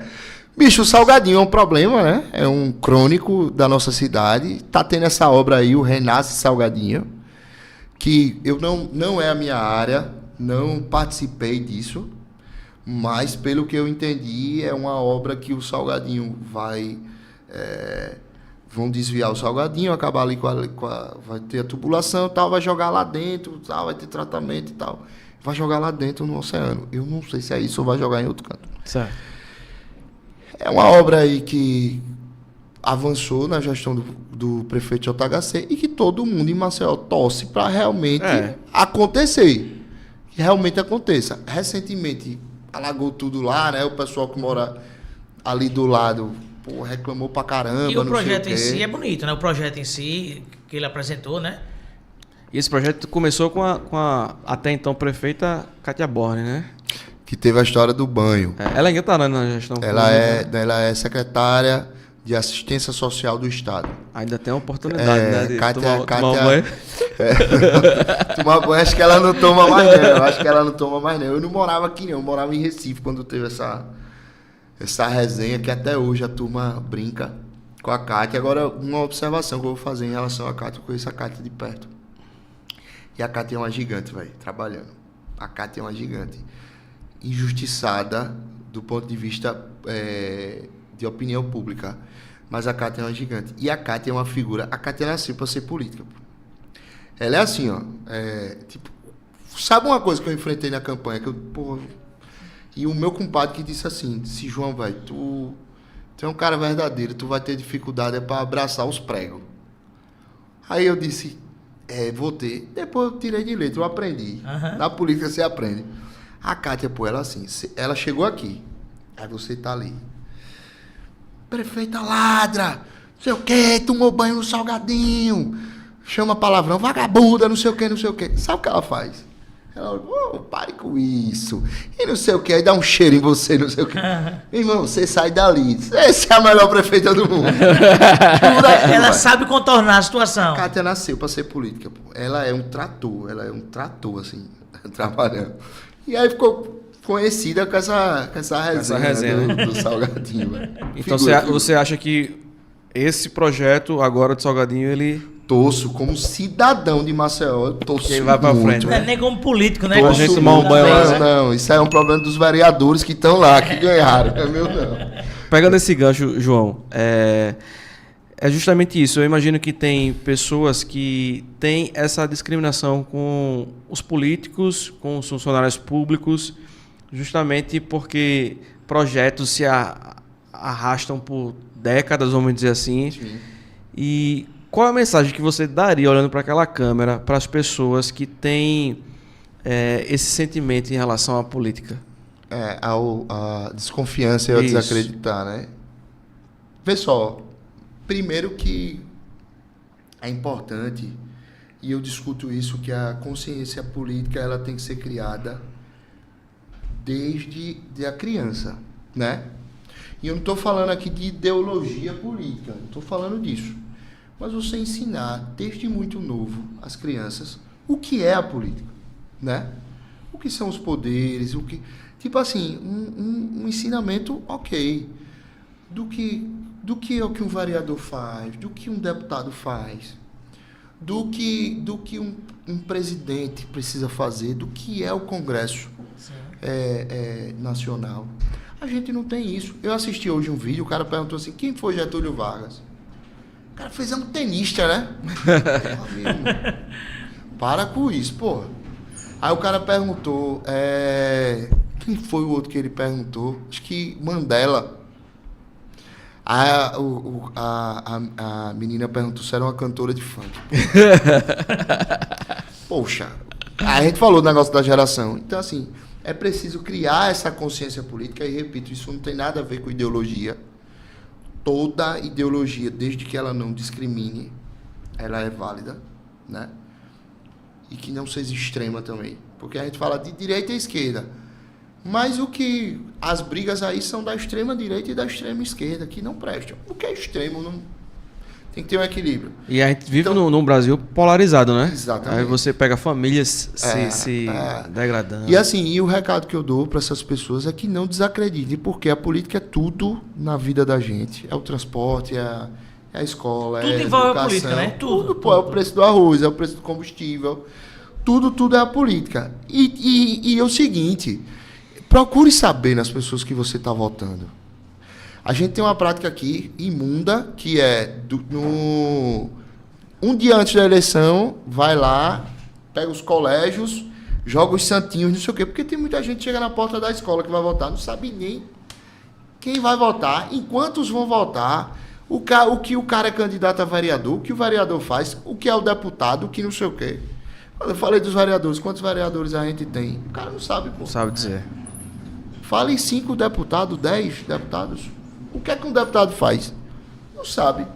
Bicho, o Salgadinho é um problema, né? É um crônico da nossa cidade. Tá tendo essa obra aí, o Renasce Salgadinho, que eu não é a minha área, não participei disso, mas pelo que eu entendi, é uma obra que o Salgadinho vão desviar o Salgadinho, acabar ali vai ter a tubulação e tal, vai jogar lá dentro, tal, vai ter tratamento e tal. Vai jogar lá dentro no oceano. Eu não sei se é isso ou vai jogar em outro canto. certo. É uma obra aí que avançou na gestão do prefeito JHC e que todo mundo em Maceió torce para realmente acontecer. Que realmente aconteça. Recentemente, alagou tudo lá, né? O pessoal que mora ali do llado reclamou pra caramba. E o projeto em si é bonito, né? O projeto em si, que ele apresentou, né? E esse projeto começou com a até então prefeita Kátia Borne, né? Que teve a história do banho. Ela ainda está na gestão Ela pública. ela é secretária de Assistência Social do Estado. Ainda tem a oportunidade, né? De Kátia, tomar um banho. Tomar banho, acho que ela não toma mais não. Acho que ela não toma mais não. Eu não morava aqui não, eu morava em Recife quando teve essa resenha que até hoje a turma brinca com a Kátia. Agora, uma observação que eu vou fazer em relação à Kátia, eu conheço a Kátia de perto. E a Kátia é uma gigante, velho, trabalhando. A Kátia é uma gigante. Injustiçada do ponto de vista de opinião pública. Mas a Kátia é uma gigante. E a Kátia é uma figura... A Kátia nasceu para ser política. Ela é assim, ó. Tipo, sabe uma coisa que eu enfrentei na campanha? E o meu compadre que disse assim, disse, João, velho, tu é um cara verdadeiro, tu vai ter dificuldade para abraçar os pregos. Aí eu disse, vou ter. Depois eu tirei de letra, eu aprendi. Uhum. Na política você aprende. A Kátia, ela assim, ela chegou aqui, aí você tá ali. Prefeita ladra, não sei o quê, tomou banho no Salgadinho, chama palavrão, vagabunda, não sei o quê. Sabe o que ela faz? Ela, pare com isso. E não sei o que, aí dá um cheiro em você, não sei o que. Meu irmão, você sai dali. Essa é a melhor prefeita do mundo. Ela sabe contornar a situação. A Kátia nasceu para ser política. Pô. Ela é um trator, assim, trabalhando. E aí ficou conhecida com essa resenha do Salgadinho. Então você acha que esse projeto agora do Salgadinho, ele... Torço como cidadão de Maceió, torço ele vai pra muito. frente, Não é nem como político, né? A gente tomar um banho lá, né? Não, isso aí é um problema dos vereadores que estão lá, que ganharam. É meu não. Pegando esse gancho, João, é justamente isso. Eu imagino que tem pessoas que têm essa discriminação com os políticos, com os funcionários públicos, justamente porque projetos se arrastam por décadas, vamos dizer assim. Sim. E qual a mensagem que você daria, olhando para aquela câmera, para as pessoas que têm esse sentimento em relação à política? A desconfiança e o desacreditar, né? Vê só, primeiro que é importante, e eu discuto isso, que a consciência política ela tem que ser criada desde a criança, né? E eu não estou falando aqui de ideologia política, não estou falando disso. Mas você ensinar desde muito novo às crianças o que é a política, né? O que são os poderes, o que... Tipo assim, um ensinamento ok. Do que é o que um vereador faz, do que um deputado faz, do que um presidente precisa fazer, do que é o Congresso Nacional. A gente não tem isso. Eu assisti hoje um vídeo, o cara perguntou assim, quem foi Getúlio Vargas? O cara fez um tenista, né? Para com isso, pô. Aí o cara perguntou, quem foi o outro que ele perguntou? Acho que Mandela. A menina perguntou se era uma cantora de funk. Poxa, a gente falou do negócio da geração. Então, assim, é preciso criar essa consciência política. E, repito, isso não tem nada a ver com ideologia. Toda ideologia, desde que ela não discrimine, ela é válida, né? E que não seja extrema também. Porque a gente fala de direita e esquerda. Mas as brigas aí são da extrema direita e da extrema esquerda, que não prestam. O que é extremo não tem que ter um equilíbrio. E a gente vive num Brasil polarizado, né? Exatamente. Aí você pega famílias se degradando. E assim, e o recado que eu dou para essas pessoas é que não desacreditem, porque a política é tudo na vida da gente. É o transporte, é a escola, tudo é a envolve educação. a política, né? Tudo. É o preço do arroz, é o preço do combustível. Tudo é a política. E é o seguinte, procure saber nas pessoas que você está votando. A gente tem uma prática aqui, imunda, que é um dia antes da eleição, vai lá, pega os colégios, joga os santinhos, não sei o quê, porque tem muita gente que chega na porta da escola que vai votar, não sabe nem quem vai votar, em quantos vão votar, o que o cara é candidato a vereador, o que o vereador faz, o que é o deputado, o que não sei o quê. Quando eu falei dos vereadores, quantos vereadores a gente tem? O cara não sabe, pô. Não sabe dizer. Fala em 5 deputados, 10 deputados. O que é que um deputado faz? Não sabe.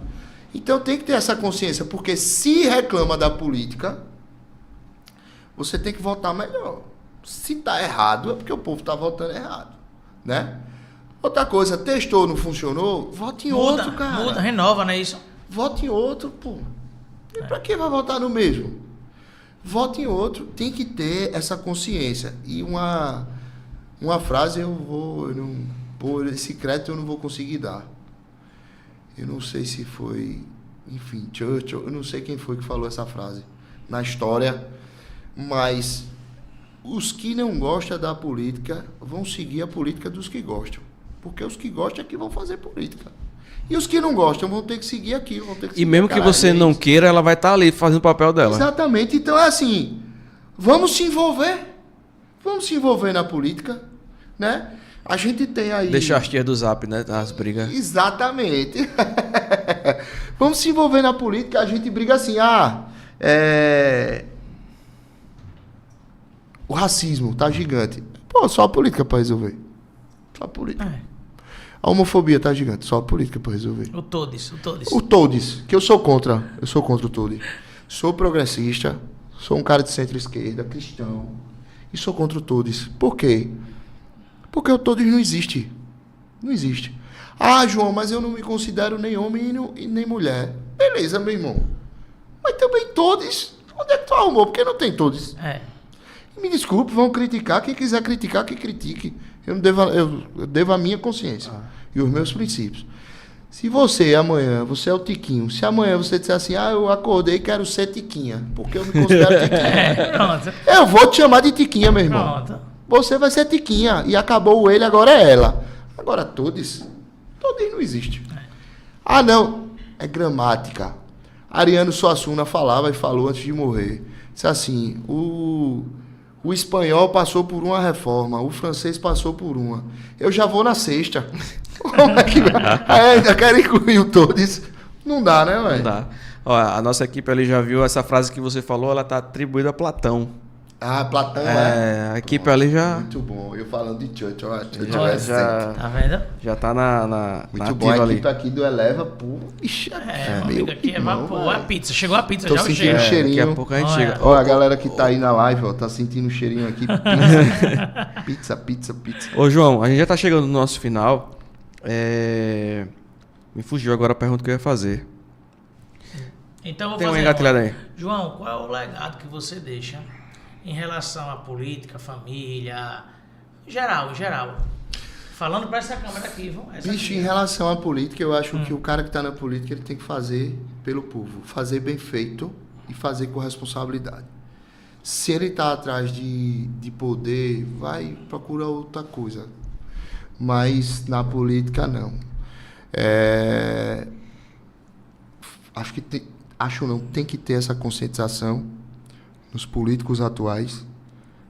Então tem que ter essa consciência, porque se reclama da política, você tem que votar melhor. Se está errado, é porque o povo está votando errado, né? Outra coisa, testou, não funcionou, vote em outro, cara. Muda, renova, não é isso? Vote em outro, pô. E para que vai votar no mesmo? Vote em outro, tem que ter essa consciência. E uma frase por esse crédito eu não vou conseguir dar. Eu não sei se foi, enfim, Churchill, eu não sei quem foi que falou essa frase na história, mas os que não gostam da política vão seguir a política dos que gostam, porque os que gostam é que vão fazer política. E os que não gostam vão ter que seguir aquilo, vão ter que seguir. E mesmo que você não queira, ela vai estar ali fazendo o papel dela. Exatamente. Então é assim, vamos se envolver na política, né? A gente tem aí... Deixa as tias do Zap, né? As brigas. Exatamente. Vamos se envolver na política, a gente briga assim, o racismo tá gigante. Pô, só a política para resolver. Só a política. A homofobia tá gigante, só a política para resolver. O todes. O todes, que eu sou contra o todes. Sou progressista, sou um cara de centro-esquerda, cristão, e sou contra o todes. Por quê? Porque o todos não existe. Não existe. Ah, João, mas eu não me considero nem homem e nem mulher. Beleza, meu irmão. Mas também todos. Onde é que tu arrumou? Porque não tem todos. Me desculpe, vão criticar. Quem quiser criticar, que critique. Eu devo a minha consciência e os meus princípios. Se você amanhã, você é o Tiquinho. Se amanhã você disser assim, eu acordei e quero ser Tiquinha, porque eu me considero Tiquinha. Eu vou te chamar de Tiquinha, meu irmão. Pronto. Você vai ser Tiquinha. E acabou o ele, agora é ela. Agora todos não existe. Ah, não. É gramática. Ariano Suassuna falava e falou antes de morrer. Disse assim, o espanhol passou por uma reforma, o francês passou por uma. Eu já vou na sexta. Como é que ainda quero incluir o todos? Não dá, né, velho? Não dá. Ó, a nossa equipe ali já viu essa frase que você falou, ela tá atribuída a Platão. Ah, Platão, a equipe ali já... Muito bom. Eu falando de Churchill, já tá vendo? Já tá na muito bom, a equipe aqui do Eleva, pô. Ixi, amigo, aqui é vapor, a pizza. Chegou a pizza, tô já o cheiro. Cheirinho. Daqui a pouco a gente chega. Ó, a galera que tá aí na live, ó, tá sentindo o cheirinho aqui. Pizza. Ô, João, a gente já tá chegando no nosso final. Me fugiu agora a pergunta que eu ia fazer. Então vou Tem fazer uma engatilhada aí. João, qual é o legado que você deixa em relação à política, família, geral? Falando para essa câmera aqui, Bicho, em relação à política, eu acho que o cara que está na política, ele tem que fazer pelo povo, fazer bem feito e fazer com responsabilidade. Se ele está atrás de poder, vai procurar outra coisa. Mas na política, não. Tem que ter essa conscientização nos políticos atuais.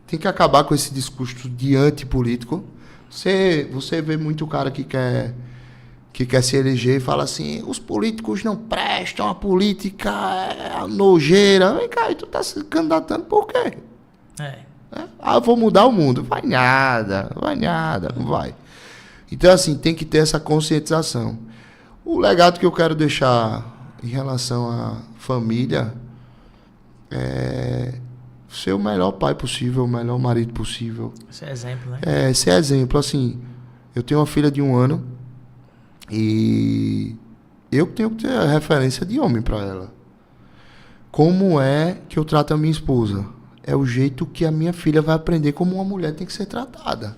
Tem que acabar com esse discurso de antipolítico. Você vê muito cara que quer se eleger e fala assim, os políticos não prestam, a política é nojeira. Vem cá, e tu tá se candidatando por quê? Eu vou mudar o mundo. Vai nada, não vai. Então, assim, tem que ter essa conscientização. O legado que eu quero deixar em relação à família ser o melhor pai possível, o melhor marido possível. Ser exemplo, né? Ser exemplo, assim, eu tenho uma filha de 1 ano e eu tenho que ter a referência de homem para ela. Como é que eu trato a minha esposa? É o jeito que a minha filha vai aprender como uma mulher tem que ser tratada,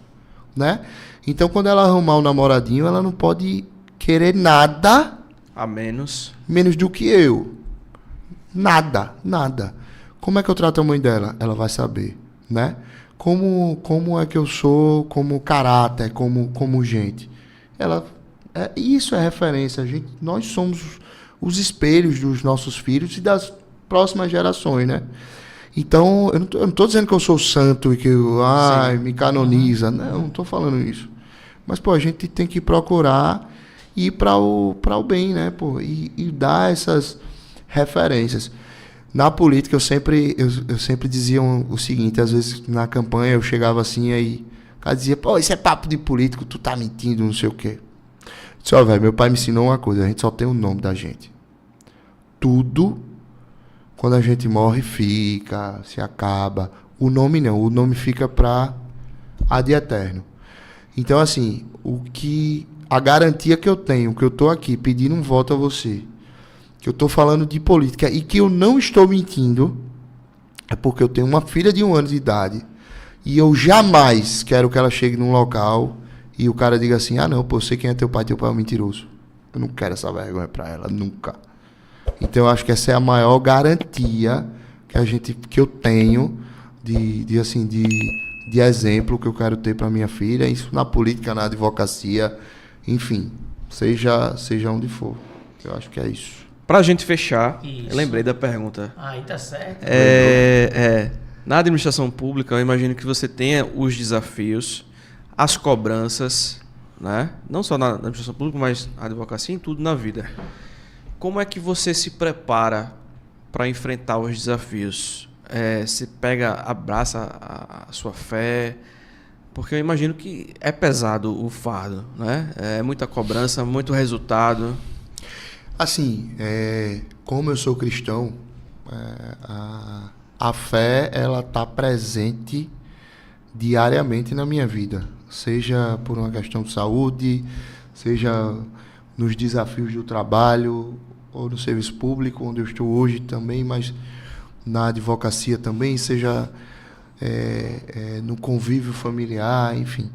né? Então, quando ela arrumar um namoradinho, ela não pode querer nada a menos do que eu. Nada. Como é que eu trato a mãe dela? Ela vai saber, né? Como é que eu sou como caráter, como gente? Isso é referência. Nós somos os espelhos dos nossos filhos e das próximas gerações, né? Então, eu não estou dizendo que eu sou santo e que me canoniza. Não estou falando isso. Mas, pô, a gente tem que procurar ir para o bem, né? Pô, e dar essas referências. Na política, eu sempre dizia o seguinte, às vezes na campanha eu chegava assim, aí o cara dizia, pô, isso é papo de político, tu tá mentindo, não sei o quê. Só, velho, meu pai me ensinou uma coisa, a gente só tem o nome da gente. Tudo, quando a gente morre, fica, se acaba. O nome não, o nome fica pra ad eterno. Então, assim, a garantia que eu tenho, que eu tô aqui pedindo um voto a você, que eu tô falando de política e que eu não estou mentindo, é porque eu tenho uma filha de 1 ano de idade e eu jamais quero que ela chegue num local e o cara diga assim, não, pô, eu sei quem é teu pai é um mentiroso. Eu não quero essa vergonha pra ela, nunca. Então eu acho que essa é a maior garantia que eu tenho de exemplo que eu quero ter pra minha filha, isso na política, na advocacia, enfim, seja onde for. Eu acho que é isso. Pra gente fechar, Isso. Eu lembrei da pergunta. Aí tá certo. Na administração pública, eu imagino que você tenha os desafios, as cobranças, né? Não só na administração pública, mas na advocacia, em tudo na vida. Como é que você se prepara para enfrentar os desafios? Você abraça a sua fé? Porque eu imagino que é pesado o fardo, né? É muita cobrança, muito resultado. Assim, como eu sou cristão, a fé ela está presente diariamente na minha vida, seja por uma questão de saúde, seja nos desafios do trabalho ou no serviço público, onde eu estou hoje também, mas na advocacia também, seja no convívio familiar, enfim.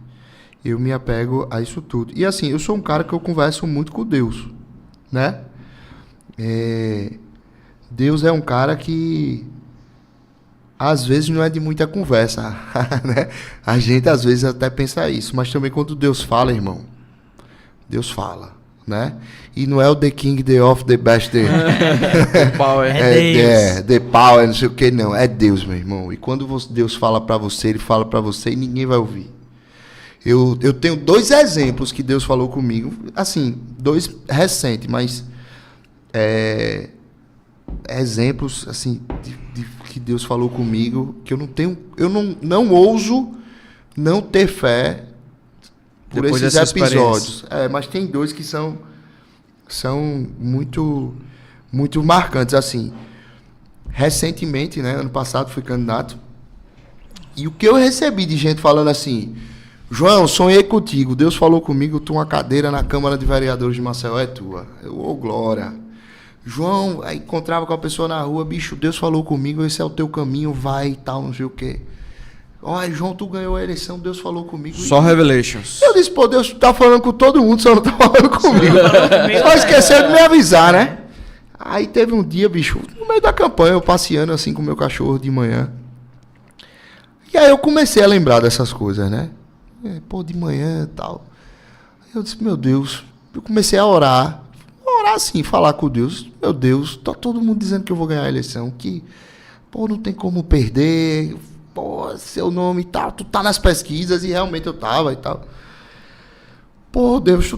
Eu me apego a isso tudo. E assim, eu sou um cara que eu converso muito com Deus, né? Deus é um cara que às vezes não é de muita conversa, né? A gente às vezes até pensa isso, mas também quando Deus fala, irmão, Deus fala, né? E não é o The King, The Off, The Best, The Power. The Power, não sei o que, não. É Deus, meu irmão. E quando Deus fala pra você, Ele fala pra você e ninguém vai ouvir. Eu tenho 2 exemplos que Deus falou comigo, assim, 2 recentes, mas exemplos assim de que Deus falou comigo, que eu não ouso não ter fé por depois esses episódios. Mas tem 2 que são muito muito marcantes, assim. Recentemente, né, ano passado fui candidato, e o que eu recebi de gente falando assim: João, sonhei contigo, Deus falou comigo, tu uma cadeira na Câmara de Vereadores de Maceió é tua. Glória. João, aí encontrava com a pessoa na rua, bicho, Deus falou comigo, esse é o teu caminho, vai e tal, não sei o quê. Olha, João, tu ganhou a eleição, Deus falou comigo. Só revelations. Eu disse, pô, Deus tá falando com todo mundo, só não tá falando comigo. Só esqueceu de me avisar, né? Aí teve um dia, bicho, no meio da campanha, eu passeando assim com o meu cachorro de manhã. E aí eu comecei a lembrar dessas coisas, né? Pô, de manhã e tal. Aí eu disse, meu Deus, eu comecei a orar assim, falar com Deus. Meu Deus, tá todo mundo dizendo que eu vou ganhar a eleição, que, pô, não tem como perder, pô, seu nome e tal, tu tá nas pesquisas, e realmente eu tava e tal. Pô, Deus,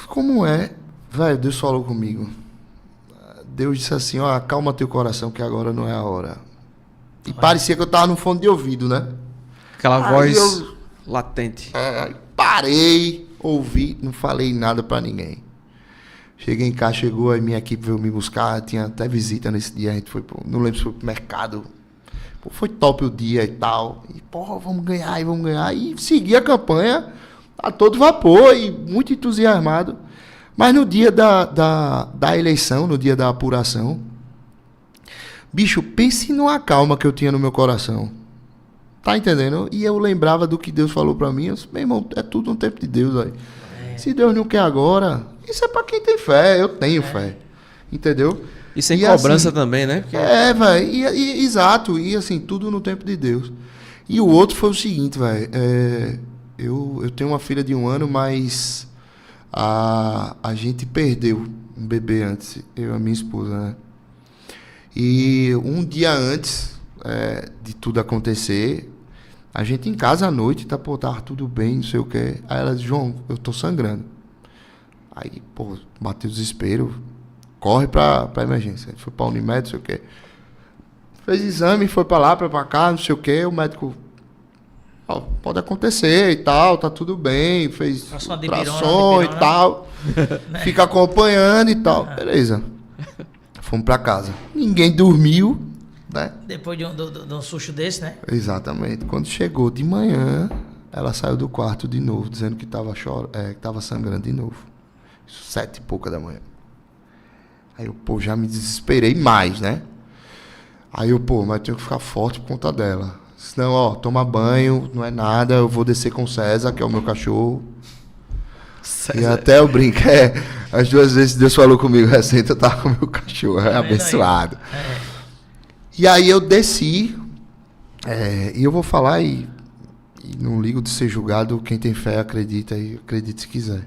como é? Velho, Deus falou comigo. Deus disse assim, ó, acalma teu coração que agora não é a hora. E parecia que eu tava no fone de ouvido, né? Aquela voz latente. Parei, ouvi, não falei nada pra ninguém. Cheguei em casa, chegou, a minha equipe veio me buscar, tinha até visita nesse dia, a gente foi não lembro se foi pro mercado, Pô, foi top o dia e tal. E, porra, vamos ganhar. E segui a campanha a todo vapor e muito entusiasmado. Mas no dia da eleição, no dia da apuração, bicho, pense numa calma que eu tinha no meu coração. Tá entendendo? E eu lembrava do que Deus falou pra mim. Eu disse, meu irmão, é tudo no tempo de Deus, velho. Se Deus não quer agora, isso é pra quem tem fé. Eu tenho fé. Entendeu? E sem cobrança assim, também, né? Porque... velho. Exato. E assim, tudo no tempo de Deus. E o outro foi o seguinte, velho. Eu tenho uma filha de 1 ano, mas a gente perdeu um bebê antes. Eu e a minha esposa, né? E um dia antes de tudo acontecer, a gente em casa à noite, tava tudo bem, não sei o quê. Aí ela disse, João, eu tô sangrando. Aí, pô, bateu o desespero, corre pra emergência. A gente foi pra Unimed, não sei o quê. Fez exame, foi pra lá, pra cá, não sei o quê. O médico, pode acontecer e tal, tá tudo bem. Fez ultrassom e tal. Fica acompanhando e tal. Beleza. Fomos pra casa. Ninguém dormiu, né? Depois de um susto desse, né? Exatamente. Quando chegou de manhã, ela saiu do quarto de novo, dizendo que tava sangrando de novo. 7 e pouca da manhã. Aí eu, pô, já me desesperei mais, né? Aí eu, pô, mas eu tenho que ficar forte por conta dela. Senão, toma banho, não é nada, eu vou descer com o César, que é o meu cachorro. César. E até eu brinco, as 2 vezes Deus falou comigo recente, eu tava com o meu cachorro, abençoado. E aí eu desci, e eu vou falar e não ligo de ser julgado, quem tem fé acredita, e acredite se quiser.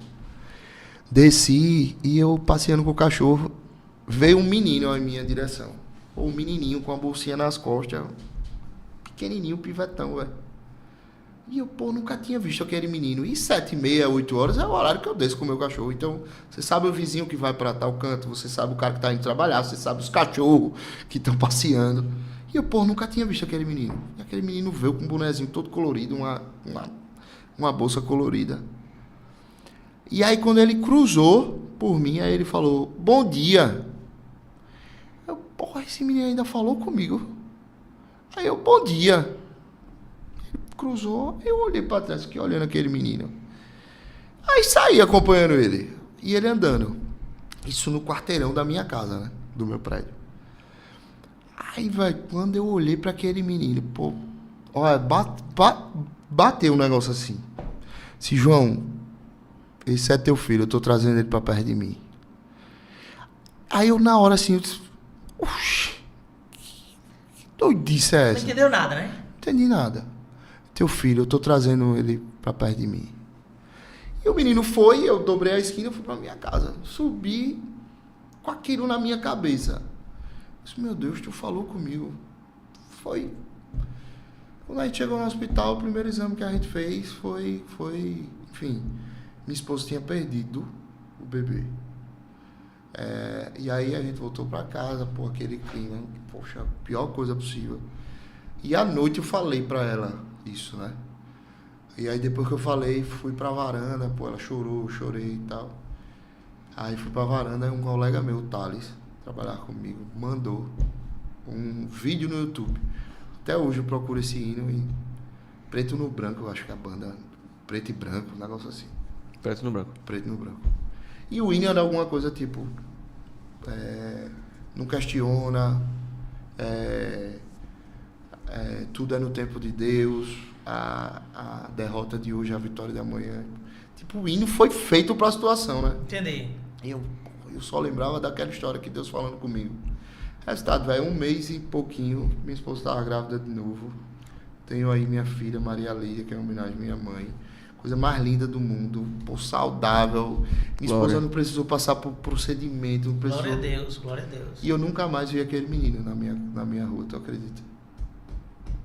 Desci e eu passeando com o cachorro, veio um menino em minha direção. Um menininho com a bolsinha nas costas, pequenininho, pivetão, velho. E eu, pô, nunca tinha visto aquele menino. E 7h30, 8 horas é o horário que eu desço com o meu cachorro. Então, você sabe o vizinho que vai para tal canto, você sabe o cara que tá indo trabalhar, você sabe os cachorros que estão passeando. E eu, pô, nunca tinha visto aquele menino. E aquele menino veio com um bonezinho todo colorido, uma bolsa colorida. E aí, quando ele cruzou por mim, aí ele falou, bom dia. Eu, porra, esse menino ainda falou comigo. Aí eu, bom dia. Cruzou, eu olhei pra trás, fiquei olhando aquele menino. Aí saí acompanhando ele. E ele andando. Isso no quarteirão da minha casa, né? Do meu prédio. Aí, velho, quando eu olhei pra aquele menino, pô, olha, bateu um negócio assim. Se João, esse é teu filho, eu tô trazendo ele pra perto de mim. Aí eu, na hora assim, eu disse, oxi, que doidice é essa? Não entendeu nada, né? Não entendi nada. Teu filho, eu tô trazendo ele pra perto de mim. E o menino foi, eu dobrei a esquina e fui pra minha casa. Subi com aquilo na minha cabeça. Eu disse, meu Deus, tu falou comigo. Foi. Quando a gente chegou no hospital, o primeiro exame que a gente fez foi enfim, minha esposa tinha perdido o bebê. E aí a gente voltou pra casa, pô, aquele clima, poxa, a pior coisa possível. E à noite eu falei pra ela isso, né? E aí depois que eu falei, fui pra varanda, pô, ela chorou, chorei e tal. Aí fui pra varanda e um colega meu, o Thales, trabalhar comigo, mandou um vídeo no YouTube. Até hoje eu procuro esse hino em preto no branco, eu acho que é a banda preto e branco, um negócio assim. Preto no branco. Preto no branco. E o hino era alguma coisa tipo, não questiona, tudo é no tempo de Deus, a derrota de hoje é a vitória de amanhã. Tipo, o hino foi feito para a situação, né? Entendi. E eu só lembrava daquela história que Deus falando comigo. Resultado, velho, 1 mês e pouquinho, minha esposa estava grávida de novo. Tenho aí minha filha, Maria Lídia, que é uma homenagem à minha mãe. Coisa mais linda do mundo, pô, saudável. Minha esposa não precisou passar por procedimento, não precisou... Glória a Deus, glória a Deus. E eu nunca mais vi aquele menino na minha rua, tu acredita?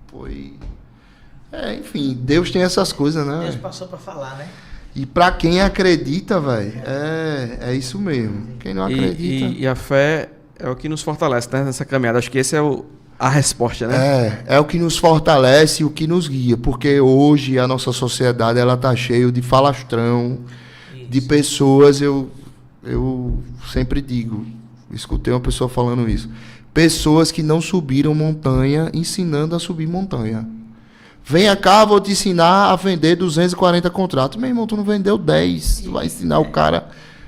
Foi... enfim, Deus tem essas coisas, né? Deus passou pra falar, né? E pra quem acredita, velho, é isso mesmo. Quem não acredita... E a fé é o que nos fortalece, né, nessa caminhada. Acho que esse é a resposta, né? É o que nos fortalece e o que nos guia. Porque hoje a nossa sociedade, ela tá cheia de falastrão, de pessoas, eu sempre digo, Escutei uma pessoa falando isso. Pessoas que não subiram montanha ensinando a subir montanha. Venha cá, vou te ensinar a vender 240 contratos. Meu irmão, tu não vendeu 10. Tu vai ensinar o cara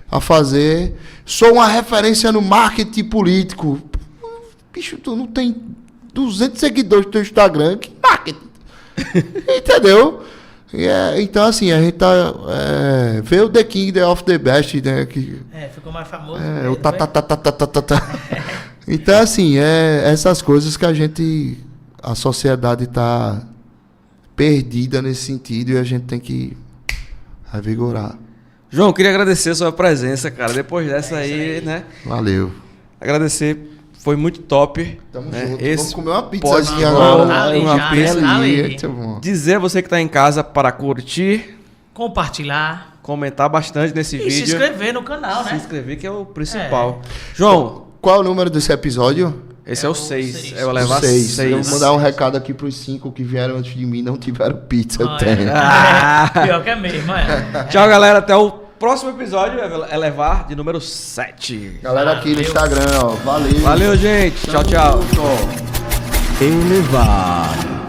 a fazer. Sou uma referência no marketing político. Bicho, tu não tem 200 seguidores no teu Instagram. Que marketing? Entendeu? Então, assim, a gente tá... vê o The King, The of the Best, né? Que, ficou mais famoso. O tá. Então, assim, essas coisas que a sociedade tá perdida nesse sentido e a gente tem que revigorar. João, queria agradecer a sua presença, cara. Depois dessa aí, né? Valeu. Agradecer, foi muito top. Tamo né? junto. Esse Vamos comer uma pizza pode aqui agora. uma pizza ali. ali. Dizer a você que tá em casa para curtir, compartilhar, comentar bastante nesse vídeo. Se inscrever no canal, Se né? inscrever, que é o principal. João, qual é o número desse episódio? esse é o 6. 6. Eu vou levar 6. 6. Eu vou mandar um recado aqui pros 5 que vieram antes de mim e não tiveram pizza. Eu tenho. Pior que é mesmo, Tchau, galera. Até o próximo episódio. Elevar de número 7. Galera aqui no Instagram, ó. Valeu. Valeu, gente. Tchau, tchau. Elevar.